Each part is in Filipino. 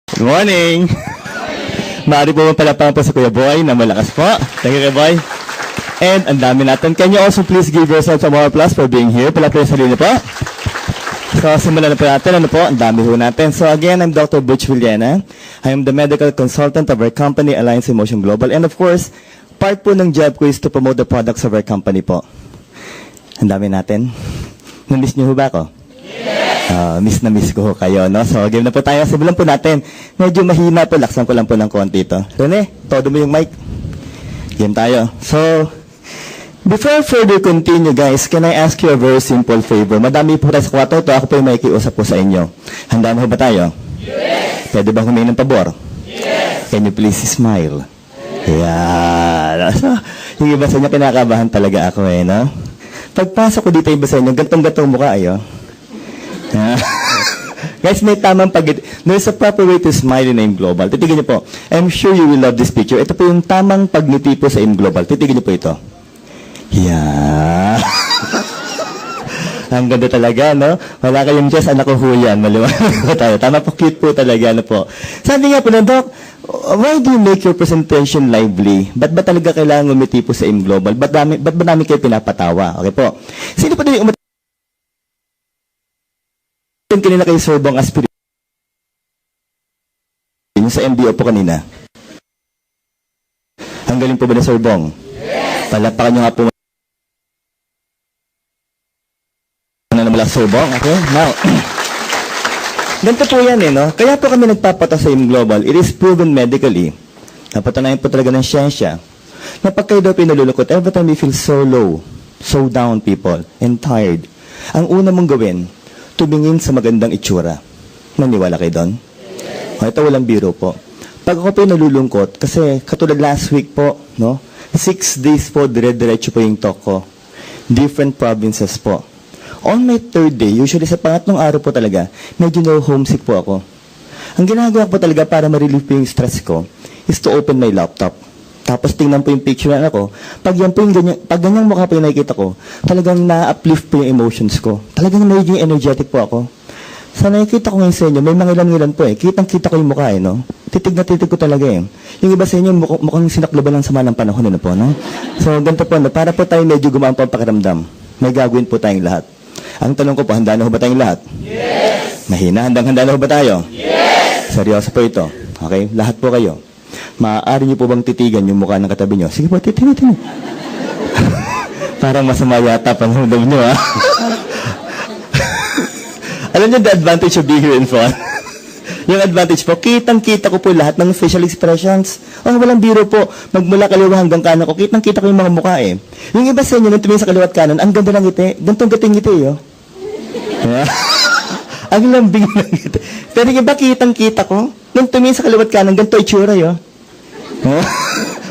Good morning! Maaari po mapalapang po sa Kuya Boy na malakas po. Thank you, Kuya Boy. And ang dami natin. Can you also please give yourself some more applause for being here? Palapin sa sarili po. So, simulan na po natin. Ano po? Ang dami po natin. So, again, I'm Dr. Butch Villena. I am the medical consultant of our company, Alliance Emotion Global. And of course, part po ng job ko is to promote the products of our company po. Ang dami natin. Na-miss niyo ba ako? Miss na miss ko kayo, no? So, game na po tayo. Simulan po natin. Medyo mahina po. Laksan ko lang po ng konti ito. Rene, todo mo yung mic. Game tayo. So, before I further continue, guys, can I ask you a very simple favor? Madami po tayo sa kwarto. Ito, ako po yung makikiusap po sa inyo. Handa mo ba tayo? Yes! Pwede ba humingi ng pabor? Yes! Can you please smile? Yeah. So, yung iba sa inyo, kinakabahan talaga ako no? Pagpasok ko dito, iba sa inyo, gantong-gantong mukha ayo. Guys, may tamang there's a proper way to smile in AIM Global. Titigan niyo po. I'm sure you will love this picture. Ito po yung tamang pagngiti po sa AIM Global. Titigan niyo po ito. Yeah. Ang ganda talaga, no? Wala kayong Diyos, anak ko huyan. Maliwanag tayo. Tama po, cute po talaga, ano po. Sabi nga po na, Doc, why do you make your presentation lively? Ba't ba talaga kailangan umiti po sa AIM Global? Ba't ba namin kayo pinapatawa? Okay po. Sino pa din yung kanina kay Sir Bong Aspirin yung sa MBO po kanina. Ang galing po ba na Sir Bong? Yes! Palapakan nyo nga po na mula Sir Bong. Okay? Now, ganito po yan no? Kaya po kami nagpapata sa AIM Global. It is proven medically. Napatunayan po talaga ng siyensya na pag kayo daw pinalulukot, every time you feel so low, so down people, and tired, ang una mong gawin, tumingin sa magandang itsura. Naniwala kayo doon? Yes. Ito walang biro po. Pag ako po nalulungkot, kasi katulad last week po, no? 6 days po, dire-diretso po yung talk ko. Different provinces po. On my third day, usually sa pangatlong araw po talaga, medyo homesick po ako. Ang ginagawa ko po talaga para ma-relieve po yung stress ko, is to open my laptop. Tapos tingnan po yung picture na ako. Pag yan po yung ganyan, pag ganyang mukha po yung nakikita ko, talagang na-uplift po yung emotions ko. Talagang medyo energetic po ako. Sa nakikita ko ngayon sa inyo, may mga ilan-ilan po Kitang-kita ko yung mukha no? Titig na titig ko talaga Yung iba sa inyo, mukhang sinakloban ng sama ng panahon po, no? So, ganito po, no? Para po tayo medyo gumaan po ang pakiramdam. May gagawin po tayong lahat. Ang tanong ko po, handa na ho ba tayong lahat? Yes! Mahina, handa na ho ba tayo? Yes! Seryoso po ito. Okay? Lahat po kayo. Maaari niyo po bang titigan yung mukha ng katabi niyo? Sige po, titignan. Parang masama yata panghundam niyo, ha? Alam niyo the advantage of being here in front? Yung advantage po, kitang-kita ko po lahat ng facial expressions. Walang biro po. Magmula kaliwa hanggang kanan ko, kitang-kita ko yung mga mukha Yung iba sa inyo, nung tumingin sa kaliwa at kanan, ang ganda ng ngiti. Gantong-gating ngiti, Ang lambing ng ngiti. Pero yung iba, kitang-kita ko, nung tumingin sa kaliwa at kanan, ganito itsura,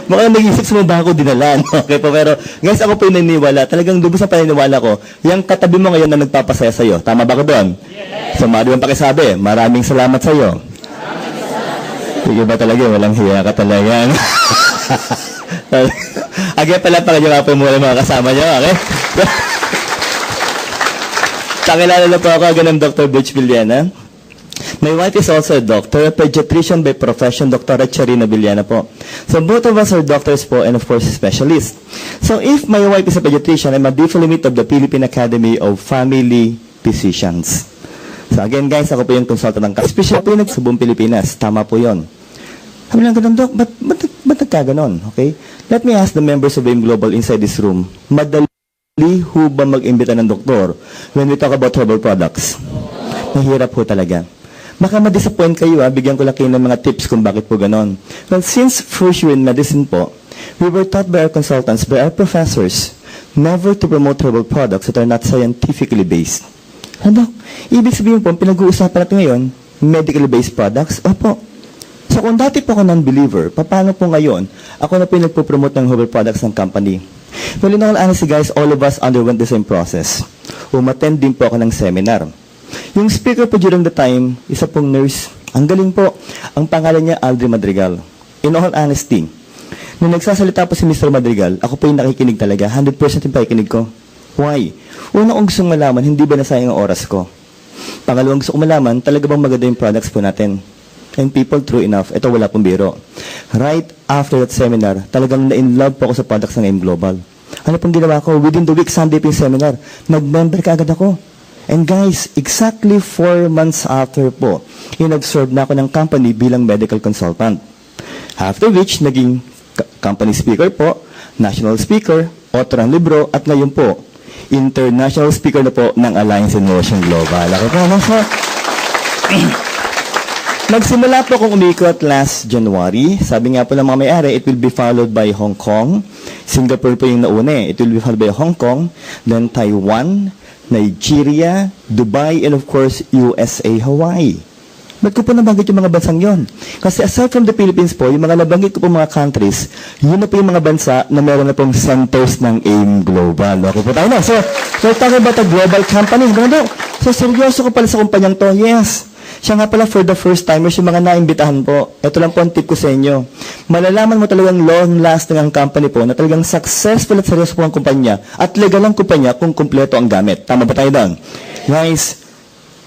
Mukhang nag-isip sa mga bako dinala. Okay po, pero guys, ako po yung naniniwala. Talagang lubos ang paniniwala ko. Yung katabi mo ngayon na nagpapasaya sa'yo. Tama ba ko doon? Yes. So, maaari mong pakisabi, maraming salamat sa'yo. Sige ba talaga? Walang hiya ka talaga. Again, pala pa kayo nga po muna mga kasama niyo. Okay? Kakilala na po ako, ganun Dr. Butch Villena. My wife is also a doctor, a pediatrician by profession, Dr. Charina Villena po. So both of us are doctors po and of course specialists. So if my wife is a pediatrician, I'm a diplomate of the Philippine Academy of Family Physicians. So again guys, ako po yung consultant ng special po sa buong Pilipinas. Tama po yun. Sabi lang ganun, Doc, ba't nagkaganon? Okay? Let me ask the members of AIM Global inside this room. Madali ho ba mag-imbita ng doktor when we talk about herbal products? Mahirap po talaga. Baka ma-disappoint kayo bigyan ko lang kayo ng mga tips kung bakit po ganon. Well, since first year in medicine po, we were taught by our consultants, by our professors, never to promote herbal products that are not scientifically based. Ano? Ibig sabihin po, pinag-uusapan natin ngayon, medically based products? Opo. So kung dati po ako non-believer, paano po ngayon, ako na po yung nagpo-promote ng herbal products ng company? Well, in all honesty guys, all of us underwent the same process. Umattend din po ako ng seminar. Yung speaker po during the time, isa pong nurse. Ang galing po. Ang pangalan niya, Aldri Madrigal. In all honesty, nung nagsasalita po si Mr. Madrigal, ako po yung nakikinig talaga. 100% yung pakikinig ko. Why? Una kong gustong malaman, hindi ba nasayang ang oras ko? Pangalawang gusto ko malaman, talaga bang maganda yung products po natin? And people, true enough, ito wala pong biro. Right after that seminar, talagang na-in-love po ako sa products ng AIM Global. Ano pong ginawa ko? Within the week, Sunday po yung seminar, nag-member ka agad ako. And guys, exactly 4 months after po, in-observe na ako ng company bilang medical consultant. After which, naging company speaker po, national speaker, author ng libro, at ngayon po, international speaker na po ng Alliance in Motion Global. Ako po, nagsimula po akong umikot last January. Sabi nga po ng mga may-ari, it will be followed by Hong Kong. Singapore po yung nauna eh. It will be followed by Hong Kong, then Taiwan, Nigeria, Dubai, and of course, USA, Hawaii. Ba't ko po nabanggit yung mga bansang yon? Kasi aside from the Philippines po, yung mga nabanggit ko po mga countries, yun na po yung mga bansa na meron na pong centers ng AIM Global. Okay po tayo na. So, we're talking about a global company. Ano? So, seryoso ko pala sa kumpanyang to. Yes. Siya nga pala for the first timers, yung mga naimbitahan po. Ito lang po ang tip ko sa inyo. Malalaman mo talagang long-lasting ang company po na talagang successful at seryoso po ang kumpanya at legal ang kumpanya kung kumpleto ang gamit. Tama ba tayo doon? Guys,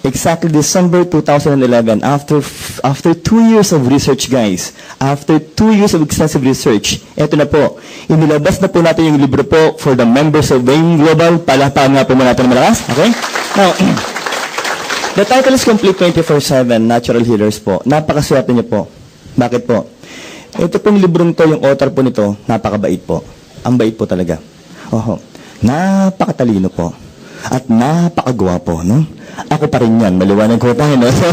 exactly December 2011, after 2 years of research, guys, after 2 years of extensive research, eto na po, inilabas na po natin yung libro po for the members of AIM Global. Palapahan nga po muna natin malakas. Okay? Now, the title is Complete 24/7 Natural Healers po. Napakaswerte niyo po. Bakit po? Ito pong librong to, yung author po nito, napakabait po. Ang bait po talaga. Oho. Napakatalino po. At napakagwapo, no? Ako pa rin yan. Maliwanag ko tayo, no? So,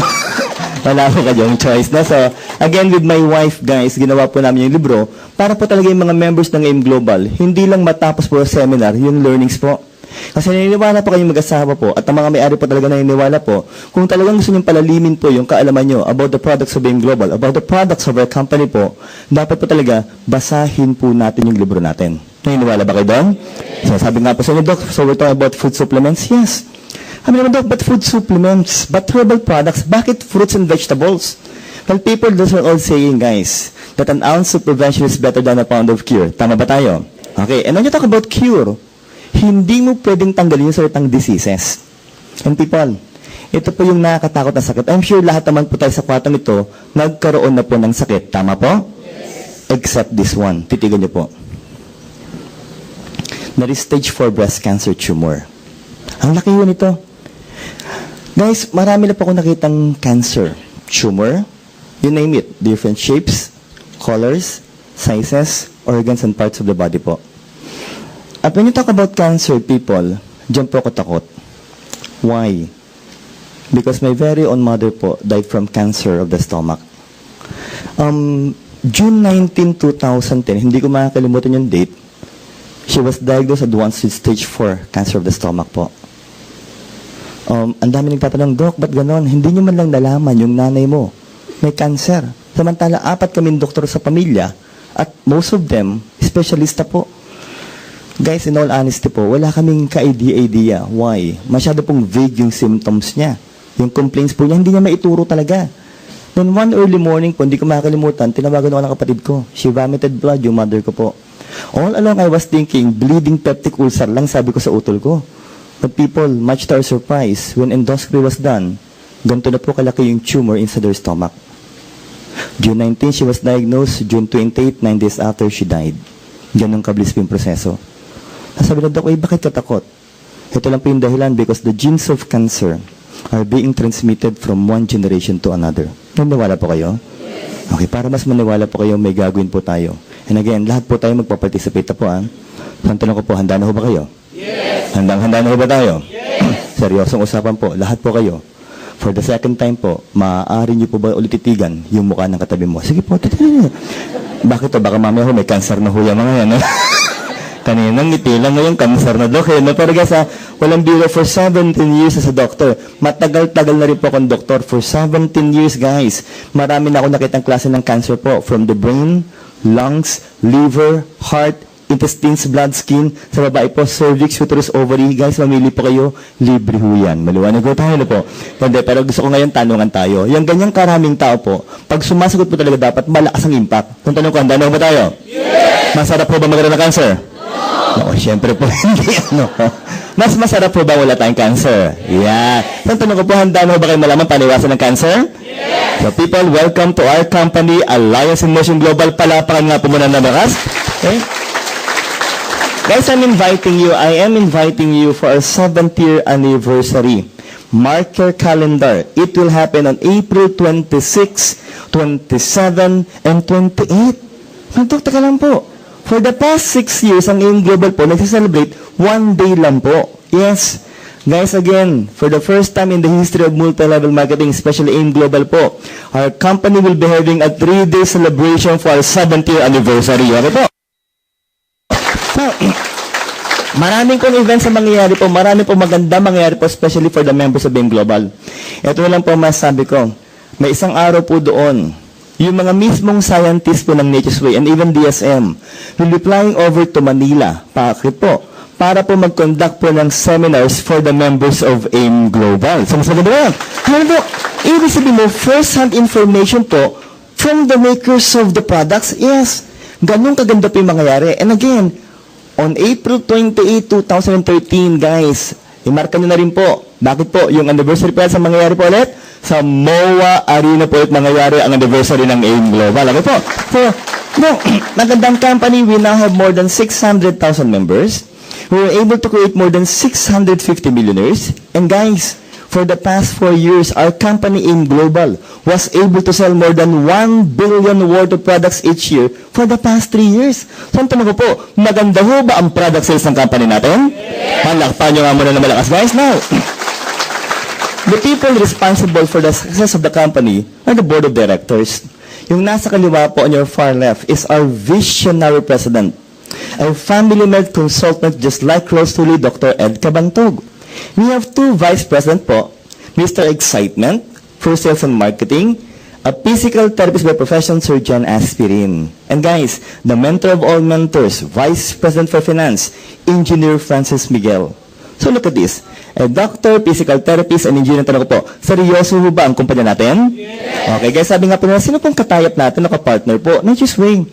wala po kayong choice, no? So, again, with my wife, guys, ginawa po namin yung libro para po talaga yung mga members ng AIM Global, hindi lang matapos po sa seminar, yung learnings po. Kasi naniniwala po kayong mag-asawa po at ang mga may-ari po talaga naniniwala po kung talagang gusto niyong palalimin po yung kaalaman nyo about the products of AIM Global, about the products of our company po, dapat po talaga basahin po natin yung libro natin. Naniniwala ba kayo doon? So, sabi nga po sa inyo, Doc, so we're talking about food supplements? Yes. Sabi naman, Doc, but food supplements, but herbal products, bakit fruits and vegetables? Well, people, those are all saying, guys, that an ounce of prevention is better than a pound of cure. Tama ba tayo? Okay, and when you talk about cure, hindi mo pwedeng tanggalin yung salitang diseases. And people, ito po yung nakakatakot na sakit. I'm sure lahat naman po tayo sa kwartong ito, nagkaroon na po ng sakit. Tama po? Yes. Except this one. Titigan niyo po. That is stage 4 breast cancer tumor. Ang laki yun ito. Guys, marami na po akong nakitang cancer tumor. You name it. Different shapes, colors, sizes, organs, and parts of the body po. At when you talk about cancer, people, dyan po ako takot. Why? Because my very own mother po died from cancer of the stomach. June 19, 2010, hindi ko makakalimutan yung date, she was diagnosed advanced with stage 4 cancer of the stomach po. Ang dami nagtatanong, Doc, ba't ganon? Hindi nyo man lang nalaman yung nanay mo may cancer. Samantala, 4 kaming doktor sa pamilya at most of them, specialista po. Guys, in all honesty po, wala kaming ka-idea. Why? Masyado pong vague yung symptoms niya. Yung complaints po niya, hindi niya maituro talaga. Then one early morning po, hindi ko makakalimutan, tinawagan ako ng kapatid ko. She vomited blood, yung mother ko po. All along I was thinking, bleeding peptic ulcer lang sabi ko sa utol ko. But people, much to our surprise, when endoscopy was done, ganito na po kalaki yung tumor inside her stomach. June 19, she was diagnosed. June 28, 9 days after she died. Ganun kabilis po yung proseso. Sabi na, Doc, bakit katakot? Ito lang po yung dahilan because the genes of cancer are being transmitted from one generation to another. Naniwala po kayo? Yes. Okay, para mas maniwala po kayo, may gagawin po tayo. And again, lahat po tayo magpaparticipate na po. Ang tanong ko po, handa na ho ba kayo? Yes. Handa na ho ba tayo? Yes. Seryosong usapan po, lahat po kayo. For the second time po, maaari niyo po ba ulit titigan yung mukha ng katabi mo? Sige po, titigan. Bakit to? Baka mamaya ho, may cancer na ho yung mga yan. Kaninang ngiti lang ngayon, cancer na, Doc. Pero guys, walang biro for 17 years as a doctor. Matagal-tagal na rin po akong doktor. For 17 years, guys. Marami na ako nakitang klase ng cancer po. From the brain, lungs, liver, heart, intestines, blood, skin. Sa babae po, cervix, uterus, ovary. Guys, mamili po kayo. Libre ho yan. Maliwanag ko tayo na po. Pero gusto ko ngayon tanungan tayo. Yung ganyang karaming tao po, pag sumasagot po talaga dapat malakas ang impact. Kung tanong ko, handa na ba tayo? Yes! Masarap po ba magkaroon ng cancer? No, siyempre po hindi. Mas masarap po ba wala tayong cancer? Yeah. Ang tanong ko po, handa na ba kayo malaman paniwasan ng cancer? Yes. So people, welcome to our company, Alliance in Motion Global. Palapakan nga po muna na bakas. Okay? Guys, I am inviting you for our 7th year anniversary. Mark your calendar. It will happen on April 26, 27, and 28. Magdokta ka lang po. For the past 6 years, ang AIM Global po, nagsiselebrate 1 day lang po. Yes. Guys, again, for the first time in the history of multi-level marketing, especially AIM Global po, our company will be having a 3-day celebration for our 7th year anniversary. Okay po? So, maraming pong events na mangyayari po, maraming pong maganda mangyayari po, especially for the members of AIM Global. Ito lang po masabi ko, may isang araw po doon, yung mga mismong scientists po ng Nature's Way and even DSM will be flying over to Manila, Pakit po, para po mag-conduct po ng seminars for the members of AIM Global. So, mas maganda yan. Ano po, ibig sabihin mo, first-hand information po from the makers of the products, yes, ganun kaganda po yung mangyayari. And again, on April 28, 2013, guys, imarka nyo na rin po. Bakit po? Yung anniversary po sa mangyayari po ulit? Sa MOA Arena po ulit mangyayari ang anniversary ng AIM Global. Okay po? So, no, magandang company, we now have more than 600,000 members. We were able to create more than 650 millionaires. And guys, for the past 4 years, our company AIM Global was able to sell more than 1 billion worth of products each year for the past 3 years. So, ang tanong ko po, maganda ho ba ang product sales ng company natin? Yes. Malakpan nyo nga muna na malakas. Guys, now, the people responsible for the success of the company are the board of directors. Yung nasa kaliwa po on your far left is our visionary president, a family-led consultant just like Rosely, Dr. Ed Cabantog. We have 2 vice president po, Mr. Excitement for sales and marketing, a physical therapist by profession, Sir John Aspirin. And guys, the mentor of all mentors, vice president for finance, Engineer Francis Miguel. So look at this. A doctor, physical therapist, and engineer. Tanong ko po, seryoso ho ba ang kumpanya natin? Yes. Okay guys, sabi nga po nila, sino pong katayap natin, nakapartner po? Nature's Way.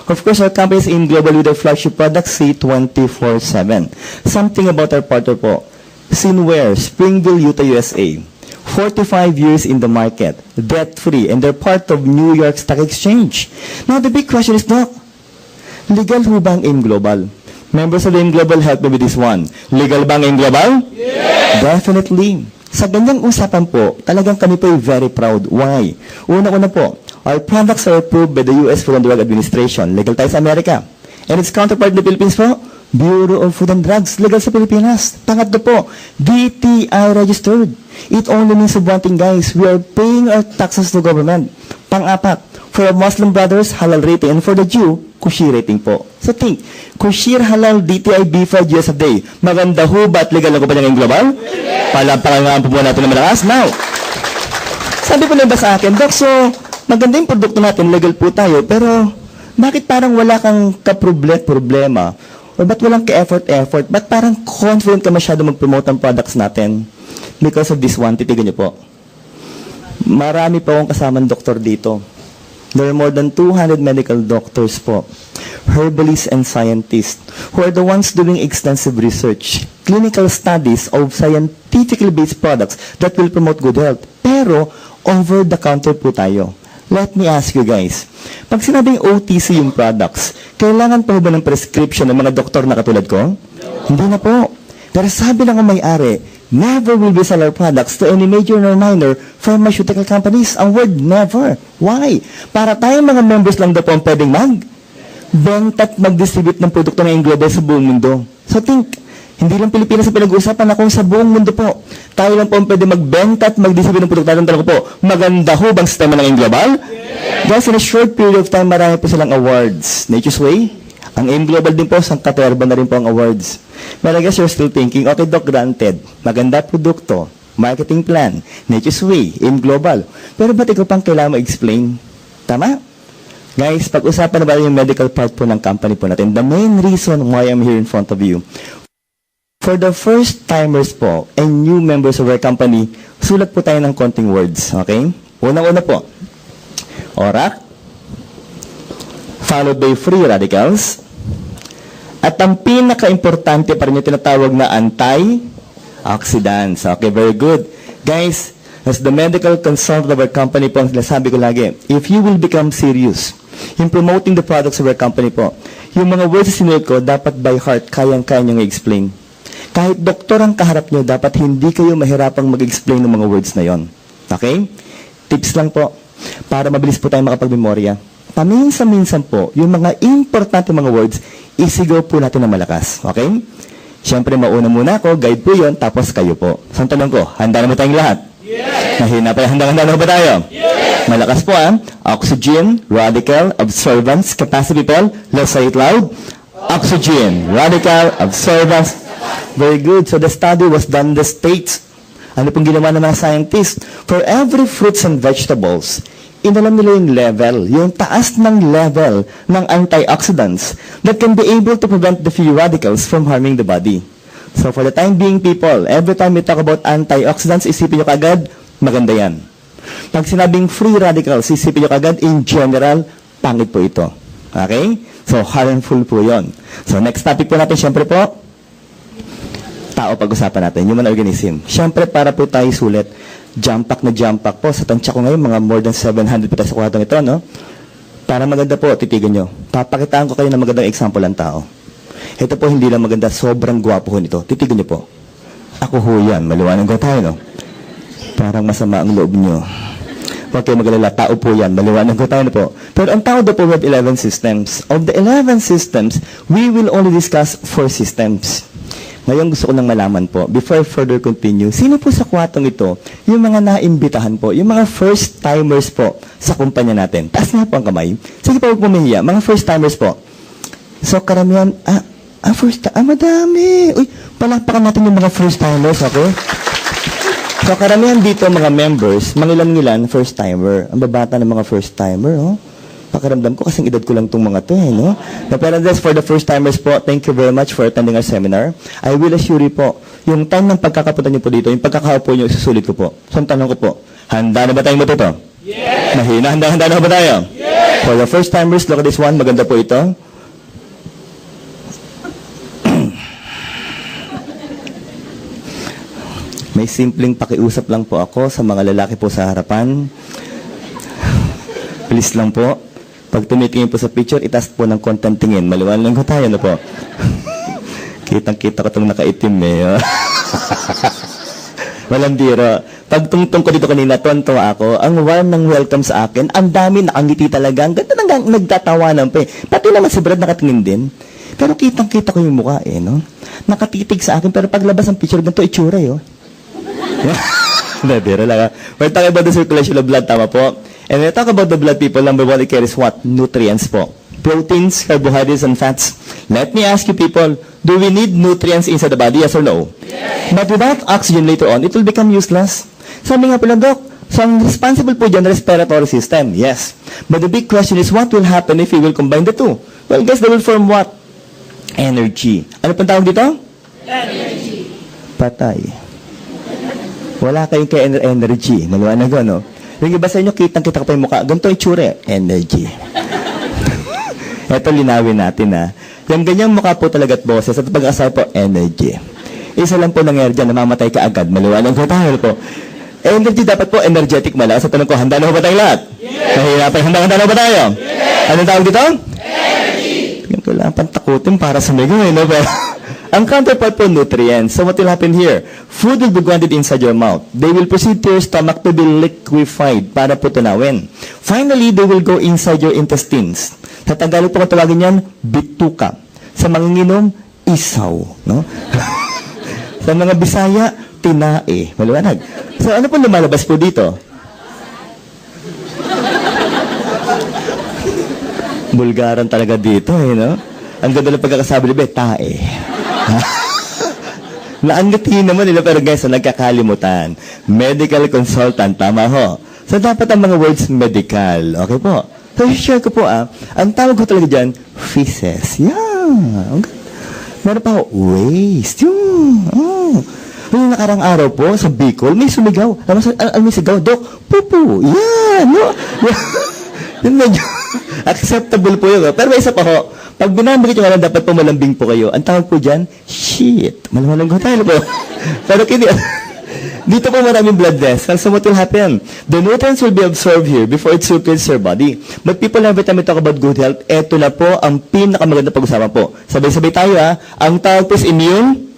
Of course, our company is AIM Global with our flagship product, C24/7. Something about our partner po. Sinware, Springville, Utah, USA. 45 years in the market, debt-free, and they're part of New York Stock Exchange. Now, the big question is, Doc, legal ho ba ang AIM Global? Members of AIM Global, help me with this one. Legal ba ang AIM Global? Yes! Definitely. Sa ganyang usapan po, talagang kami po ay very proud. Why? Una-una po, our products are approved by the U.S. Food and Drug Administration. Legal tayo sa Amerika. And its counterpart in the Philippines po, Bureau of Food and Drugs, legal sa Pilipinas. Pangatlo po, DTI registered. It only means of one thing, guys. We are paying our taxes to government. Pang-apat, for our Muslim brothers, halal rating. And for the Jew, Kushi rating po. So think, Kushir halal DTI B5 US a day. Maganda ho ba at legal na ko pa niyang global? Yes. Palapakangaan po natin na malakas. Now, sabi po na ba sa akin, Doc, so maganda yung produkto natin, legal po tayo, pero bakit parang wala kang problema? Or ba't walang ka-effort? Ba't parang confident ka masyado mag-promote ang products natin? Because of this one, titigan niyo po. Marami pa akong kasamang doktor dito. There are more than 200 medical doctors po, herbalists and scientists, who are the ones doing extensive research, clinical studies of scientifically based products that will promote good health. Pero, over-the-counter po tayo. Let me ask you guys, pag sinabing OTC yung products, kailangan pa ba ng prescription ng mga doktor na katulad ko? No. Hindi na po. Pero sabi lang ang may-ari, never will we sell our products to any major or minor pharmaceutical companies. Ang word never. Why? Para tayong mga members lang daw po ang pwedeng benta at mag-distribute ng produkto ng global sa buong mundo. So think, hindi lang Pilipinas ang pinag-uusapan, akong sa buong mundo po. Tayo lang po ang pwede magbenta at mag-distribute ng produkto natin. Tanong ko po, maganda ho bang sistema ng global? Yes. Guys, in a short period of time, marami po silang awards. Nature's Way, ang AIM Global din po, sang katerba na rin po ang awards. But I guess you're still thinking, okay Doc, granted, maganda produkto, marketing plan, Nature's Way, AIM Global. Pero ba't ikaw pang kailangan ma-explain? Tama? Guys, pag-usapan na ba yung medical part po ng company po natin? The main reason why I'm here in front of you, for the first timers po and new members of our company, sulat po tayo ng konting words, okay? Unang-una po, ORAC, followed by free radicals, at ang pinaka-importante pa rin yung tinatawag na anti-oxidants. Okay, very good. Guys, As the medical consultant of our company po, ang sinasabi ko lagi, if you will become serious in promoting the products of our company po, yung mga words na sinulat ko, dapat by heart, kayang-kaya nyo i-explain. Kahit doktor ang kaharap nyo, dapat hindi kayo mahirapang mag-explain ng mga words na yon. Okay? Tips lang po, para mabilis po tayong makapag-memorya. Paminsan-minsan po, yung mga importante mga words, isigaw po natin ng malakas. Okay? Siyempre, mauna muna ako, guide po yon, tapos kayo po. So, ang tanong ko, handa na ba tayong lahat? Yes! Mahina pa, handa na ba tayo? Yes! Malakas po oxygen, radical, absorbance, capacity people. Let's say it loud. Oxygen, radical, absorbance. Very good. So, the study was done in the States. Ano pong ginawa ng mga scientists? For every fruits and vegetables, inalam nila yung level, yung taas ng level ng antioxidants that can be able to prevent the free radicals from harming the body. So for the time being, people, every time we talk about antioxidants, isipin nyo kagad, maganda yan. Pag sinabing free radicals, isipin nyo kagad, in general, pangit po ito. Okay? So harmful po yon. So next topic po natin, syempre po, tao pag-usapan natin, human organism. Syempre, para po tayo sulit, jump pack po. Sa tansya ko ngayon, mga more than 700 po tayo sa kwartong ito, no? Para maganda po, titigan nyo. Papakitaan ko kayo ng magandang example ng tao. Ito po, hindi lang maganda, sobrang gwapo ho nito. Titigan nyo po. Ako ho yan, maliwanag ko tayo, no? Parang masama ang loob nyo. Huwag kayo magalala, tao po yan, maliwanag ko tayo, no po. Pero ang tao daw po, we have 11 systems. Of the 11 systems, we will only discuss 4 systems. Ngayon gusto ko nang malaman po, before further continue, sino po sa kwatong ito, yung mga naimbitahan po, yung mga first-timers po sa kumpanya natin? Taas nga po ang kamay. Sige po, huwag pumihiya. Mga first-timers po. So, karamihan, madami. Uy, palakpakan natin yung mga first-timers, okay? So, karamihan dito, mga members, mangilan-ngilan, first-timer. Ang babata ng mga first-timer, oh. Pakiramdam ko kasing edad ko lang itong mga to, no? Pero that's for the first-timers po, thank you very much for attending our seminar. I will assure you po, yung time ng pagkakapunta niyo po dito, yung pagkakaupo niyo, isusulit ko po. So, ang tanong ko po, handa na ba tayong matuto? Yes! Mahina, handa na ba tayo? Yes! For the first-timers, look at this one, maganda po ito. May simpleng pakiusap lang po ako sa mga lalaki po sa harapan. Please lang po. Pag tumitingin po sa picture, itaas po ng konting tingin. Maliwanag ko tayo na po. Kitang-kita ko itong nakaitim eh. Walang biro. Pag tungtong ko dito kanina, tuwan-tuwa ako. Ang warm ng welcome sa akin. Ang dami nakangiti talaga. Ang ganda nang nagtatawanan pa eh. Pati naman si Brad nakatingin din. Pero kitang-kita ko yung mukha eh, no? Nakatitig sa akin. Pero paglabas ng picture, ganito itsura eh, oh. Biro lang. We're talking about the circulation of blood, tama po? And when I talk about the blood, people, number one, it carries what? Nutrients po. Proteins, carbohydrates, and fats. Let me ask you, people, do we need nutrients inside the body, yes or no? Yes. But without oxygen later on, it will become useless. Sabi nga po lang, Doc, so ang responsible po dyan, respiratory system. Yes. But the big question is, what will happen if we will combine the two? Well, guess they will form what? Energy. Ano pang tawag dito? Energy. Patay. Wala kayong energy. Maliwanag ko, no? Yung iba sa inyo, kitang-kita ko pa yung mukha. Ganito yung tsure. Energy. Ito, linawin natin, ha. Yung ganyang mukha po talaga at boses at pag-asal po, energy. Isa lang po nangyari dyan, namamatay ka agad. Maliwanag ko tayo po. Energy dapat po, energetic malakas. Sa tanong ko, handa na ba tayong lahat? Yes! Mahirapan, handa na ba tayo? Yes! Anong tawag dito? Energy! Yan ko lang, pantakutin para sa mego, eh, no? Ang counterpart po, nutrients. So what will happen here? Food will be grounded inside your mouth. They will proceed to your stomach to be liquefied para po tunawin. Finally, they will go inside your intestines. Sa Tagalog po kung tawagin yan, bituka. Sa manginginom, isaw. No? Sa mga Bisaya, tinae. Maliwanag. So ano po lumalabas po dito? Bulgaran talaga dito, eh, no? Ang ganda ng pagkakasabi nila, tae. Naanggatiin naman nila, pero guys, nagkakalimutan. Medical consultant, tama ho. So, dapat ang mga words medical. Okay po. So, share ko po, ang tawag ko talaga dyan, feces. Yeah. Meron pa ho, waste. Oh. Yung nakarang araw po, sa Bicol, may sumigaw. May sigaw, Dok, pupu. Yeah, no? Yun medyo acceptable po yun. Pero may isa pa ho, pag binabagit yung alam, dapat po malambing po kayo. Ang tawag po dyan, shit. Malalang ko tayo po. Pero Dito po maraming blood vessels. So what will happen? The nutrients will be absorbed here before it circulates your body. But people every time we talk about good health, eto na po ang pinakamaganda pag-usapan po. Sabay-sabay tayo ha. Ang tawag po is immune.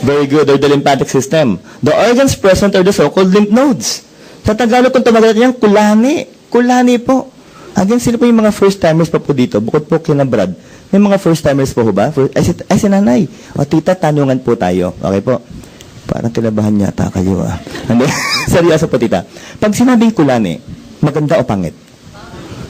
Very good. Or the lymphatic system. The organs present are the so-called lymph nodes. Sa Tagalog kung tumagal niyan, kulani. Kulani po. Again, sino po yung mga first-timers pa po dito? Bukod po kina Brad. May mga first-timers po ba? Ay, si nanay. O tita, tanungan po tayo. Okay po. Parang kilabahan yata kayo ah. Seryoso po tita. Pag sinabing kulani, maganda o pangit?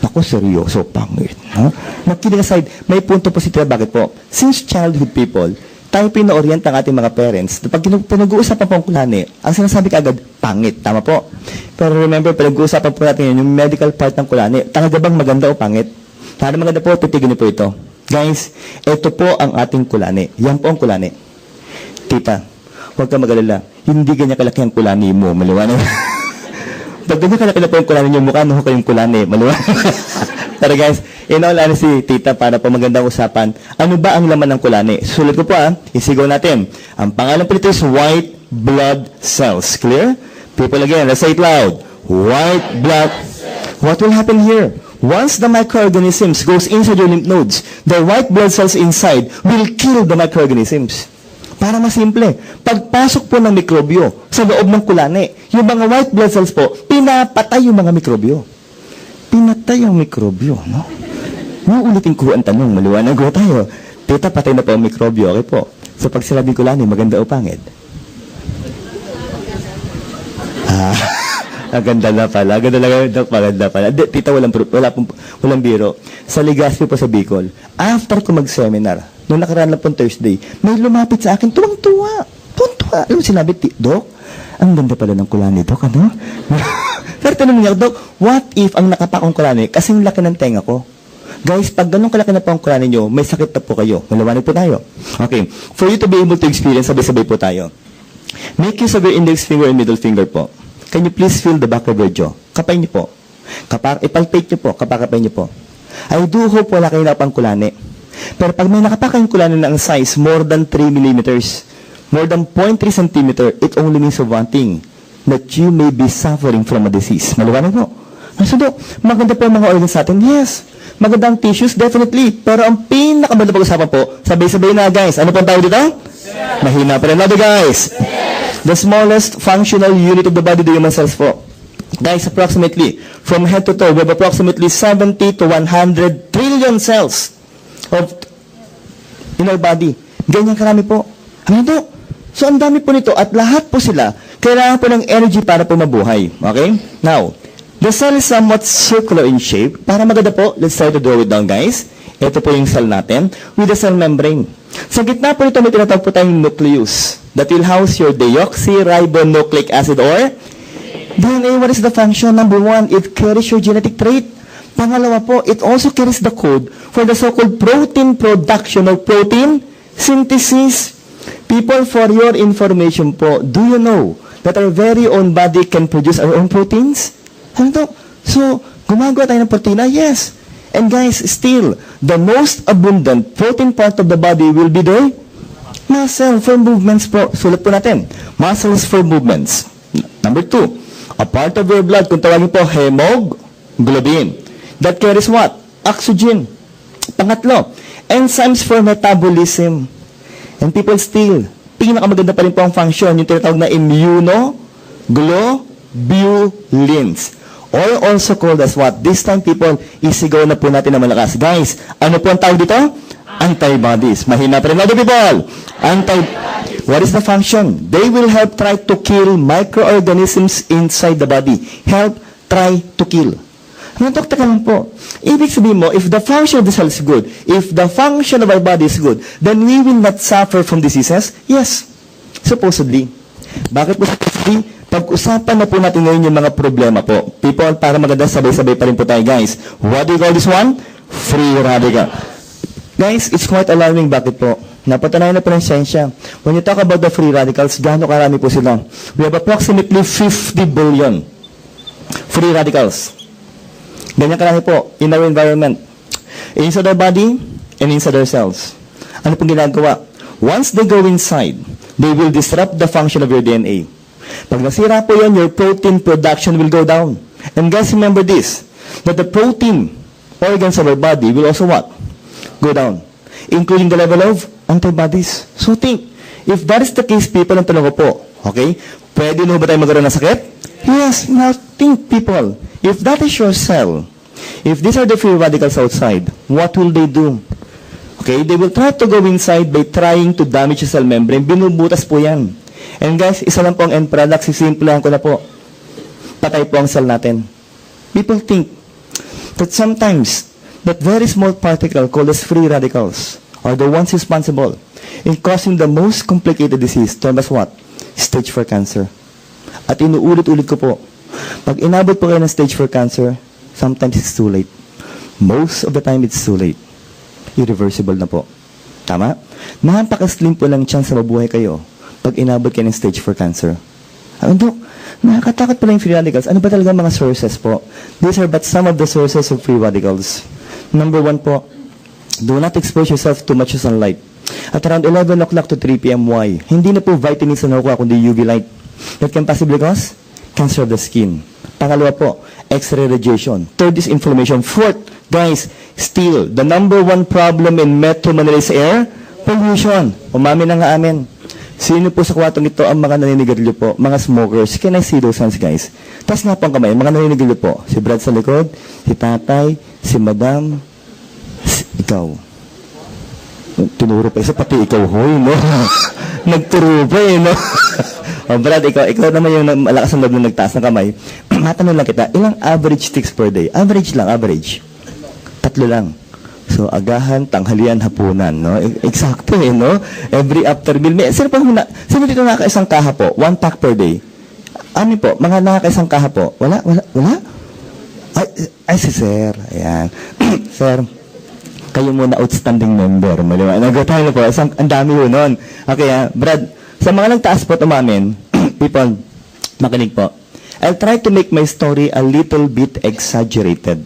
Ako, seryoso, pangit. Huh? Kidding aside, may punto po si tita. Bakit po? Since childhood people, tayo pina-orient ang ating mga parents. Pag pinag-uusapan po ang kulani, ang sinasabi kaagad, pangit. Tama po. Pero remember, pinag-uusapan po natin yun, yung medical part ng kulani. Talaga bang maganda o pangit? Para maganda po, titigin niyo po ito. Guys, ito po ang ating kulani. Yan po ang kulani. Tita, huwag ka mag-alala. Hindi ganyan kalaki ang kulani mo. Maliwanag. Pag ganyan kalaki na po yung kulani niyo, mukha mo kayong kulani. Maliwanag. Pero guys, in all honesty, tita, para po magandang usapan, ano ba ang laman ng kulani? Sulit ko po isigaw natin. Ang pangalan po nito is white blood cells. Clear? People again, let's say it loud. White blood. What will happen here? Once the microorganisms goes inside your lymph nodes, the white blood cells inside will kill the microorganisms. Para masimple, pagpasok po ng mikrobyo sa loob ng kulani, yung mga white blood cells po, pinapatay yung mga mikrobyo. Pinatay ang mikrobyo, no? Uulitin ko ang tanong, maliwanag ko tayo. Tita, patay na po ang mikrobyo, okay po? So pag sinabing kulani, maganda o pangit? Ganda na pala. Maganda pala. Tita, walang biro. Sa Legazpi po sa Bicol, after ko mag-seminar, noong nakaraan na po Thursday, may lumapit sa akin, tuwang-tuwa. Tuwang-tuwa. Alam mo, sinabi, Dok, ang ganda pala ng kulani, Dok, ano? Pero tanong niya, Dok, what if ang nakapakong kulani, kasing laki ng tenga ko? Guys, pag ganun kalaki na po ang kulani nyo, may sakit na po kayo. Malawanig po tayo. Okay. For you to be able to experience, sabay-sabay po tayo. Make use of your index finger and middle finger po. Can you please feel the back of your jaw? Kapay niyo po. Ipalpate niyo po. Kapakapay niyo po. I do hope wala kayo napang kulani. Pero pag may nakapakay yung kulani na ang size more than 3 millimeters, more than 0.3 centimeter, it only means of one thing, that you may be suffering from a disease. Maliwanag po. So, Dok, maganda po ang mga organs sa atin? Yes. Magandang tissues? Definitely. Pero ang pinakamaganda pag-usapan po, sabay-sabay na guys. Ano po ang tawag dito? Mahina pa rin. Another guys. The smallest functional unit of the body, the human cells po. Guys, approximately, from head to toe, we have approximately 70 to 100 trillion cells in our body. Ganyan karami po. Ano ito? So, ang dami po nito at lahat po sila, kailangan po ng energy para po mabuhay. Okay? Now, the cell is somewhat circular in shape. Para maganda po, let's try to draw it down, guys. Ito po yung cell natin with the cell membrane. Sa gitna po nito, may tinatawag po tayong nucleus that will house your deoxyribonucleic acid or DNA. What is the function? Number one, it carries your genetic trait. Pangalawa po, it also carries the code for the so-called protein production or protein synthesis. People, for your information po, do you know that our very own body can produce our own proteins? Ano to? So, gumagawa tayo ng proteina? Yes. And guys, still, the most abundant protein part of the body will be the muscle for movements po. Sulat po natin. Muscles for movements. Number two, a part of your blood, kung tawagin po, hemoglobin. That carries what? Oxygen. Pangatlo, enzymes for metabolism. And people still, pinakamaganda pa rin po ang function, yung tinatawag na immunoglobulins. Or also called as what? This time, people, isigaw na po natin na malakas. Guys, ano po ang tawag dito? Antibodies. Mahina pa rin. Other people, what is the function? They will help try to kill microorganisms inside the body. Help try to kill. Ano, doktor ka lang po. Ibig sabihin mo, if the function of the cell is good, if the function of our body is good, then we will not suffer from diseases? Yes. Supposedly. Bakit po supposedly? Pag-usapan na po natin ngayon yung mga problema po. People, para maganda, sabay-sabay pa rin po tayo, guys. What do you call this one? Free radical. Guys, it's quite alarming. Bakit po? Napatunayan na po ng siyensya. When you talk about the free radicals, gaano karami po sila? We have approximately 50 billion free radicals. Ganyan karami po in our environment. Inside our body and inside our cells. Ano pong ginagawa? Once they go inside, they will disrupt the function of your DNA. Pag nasira po yan, your protein production will go down. And guys, remember this, that the protein organs of our body will also what? Go down. Including the level of antibodies. So think, if that is the case, people, ang tanong ko po, okay, pwede na ba tayo magkaroon ng sakit? Yes, now think, people, if that is your cell, if these are the free radicals outside, what will they do? Okay, they will try to go inside by trying to damage the cell membrane. Binubutas po yan. And guys, isa lang po ang end product, sisimplahan ko na po. Patay po ang cell natin. People think that sometimes that very small particle called as free radicals are the ones responsible in causing the most complicated disease, termed as what? Stage 4 cancer. At inuulit-ulit ko po, pag inabot po kayo ng stage 4 cancer, sometimes it's too late. Most of the time, it's too late. Irreversible na po. Tama? Napaka-slim po lang chance na mabuhay kayo pag inabot kayo ng stage 4 cancer. Dok, nakakatakot pala yung free radicals. Ano ba talaga mga sources po? These are but some of the sources of free radicals. Number 1 po, do not expose yourself too much to sunlight. At around 11 o'clock to 3 p.m. Why? Hindi na po vitamins na nakuha kundi UV light. That can possibly cause cancer of the skin. Pangalawa po, X-ray radiation. Third is inflammation. Fourth, guys, still, the number 1 problem in Metro Manila is air pollution. Umamin na nga amin. Sino po sa kwartong ito ang mga naninigarilyo po? Mga smokers. Can I see those hands, guys? Taas nga po ang kamay. Mga naninigarilyo po. Si Brad sa likod, si tatay, si madam, ikaw. Tinuro pa isa, pati ikaw, hoy, no? Nagturo pa eh, no? O, Brad, ikaw naman yung malakas ang loob na nagtaas ng kamay. Matanong lang kita, ilang average sticks per day? Average lang, average. 3 lang. So, agahan, tanghalian, hapunan, no? Eksakto eh, no? Every after meal. Sino dito nakakaisang kaha po? 1 pack per day. Ano po? Mga nakakaisang kaha po? Wala? Ay, si Sir. Ayan. Sir, kayo muna outstanding member. Maliwanag tayo po. Ang dami ho nun. Okay, Brad, sa mga nagtaas po umamin, people, makinig po. I'll try to make my story a little bit exaggerated.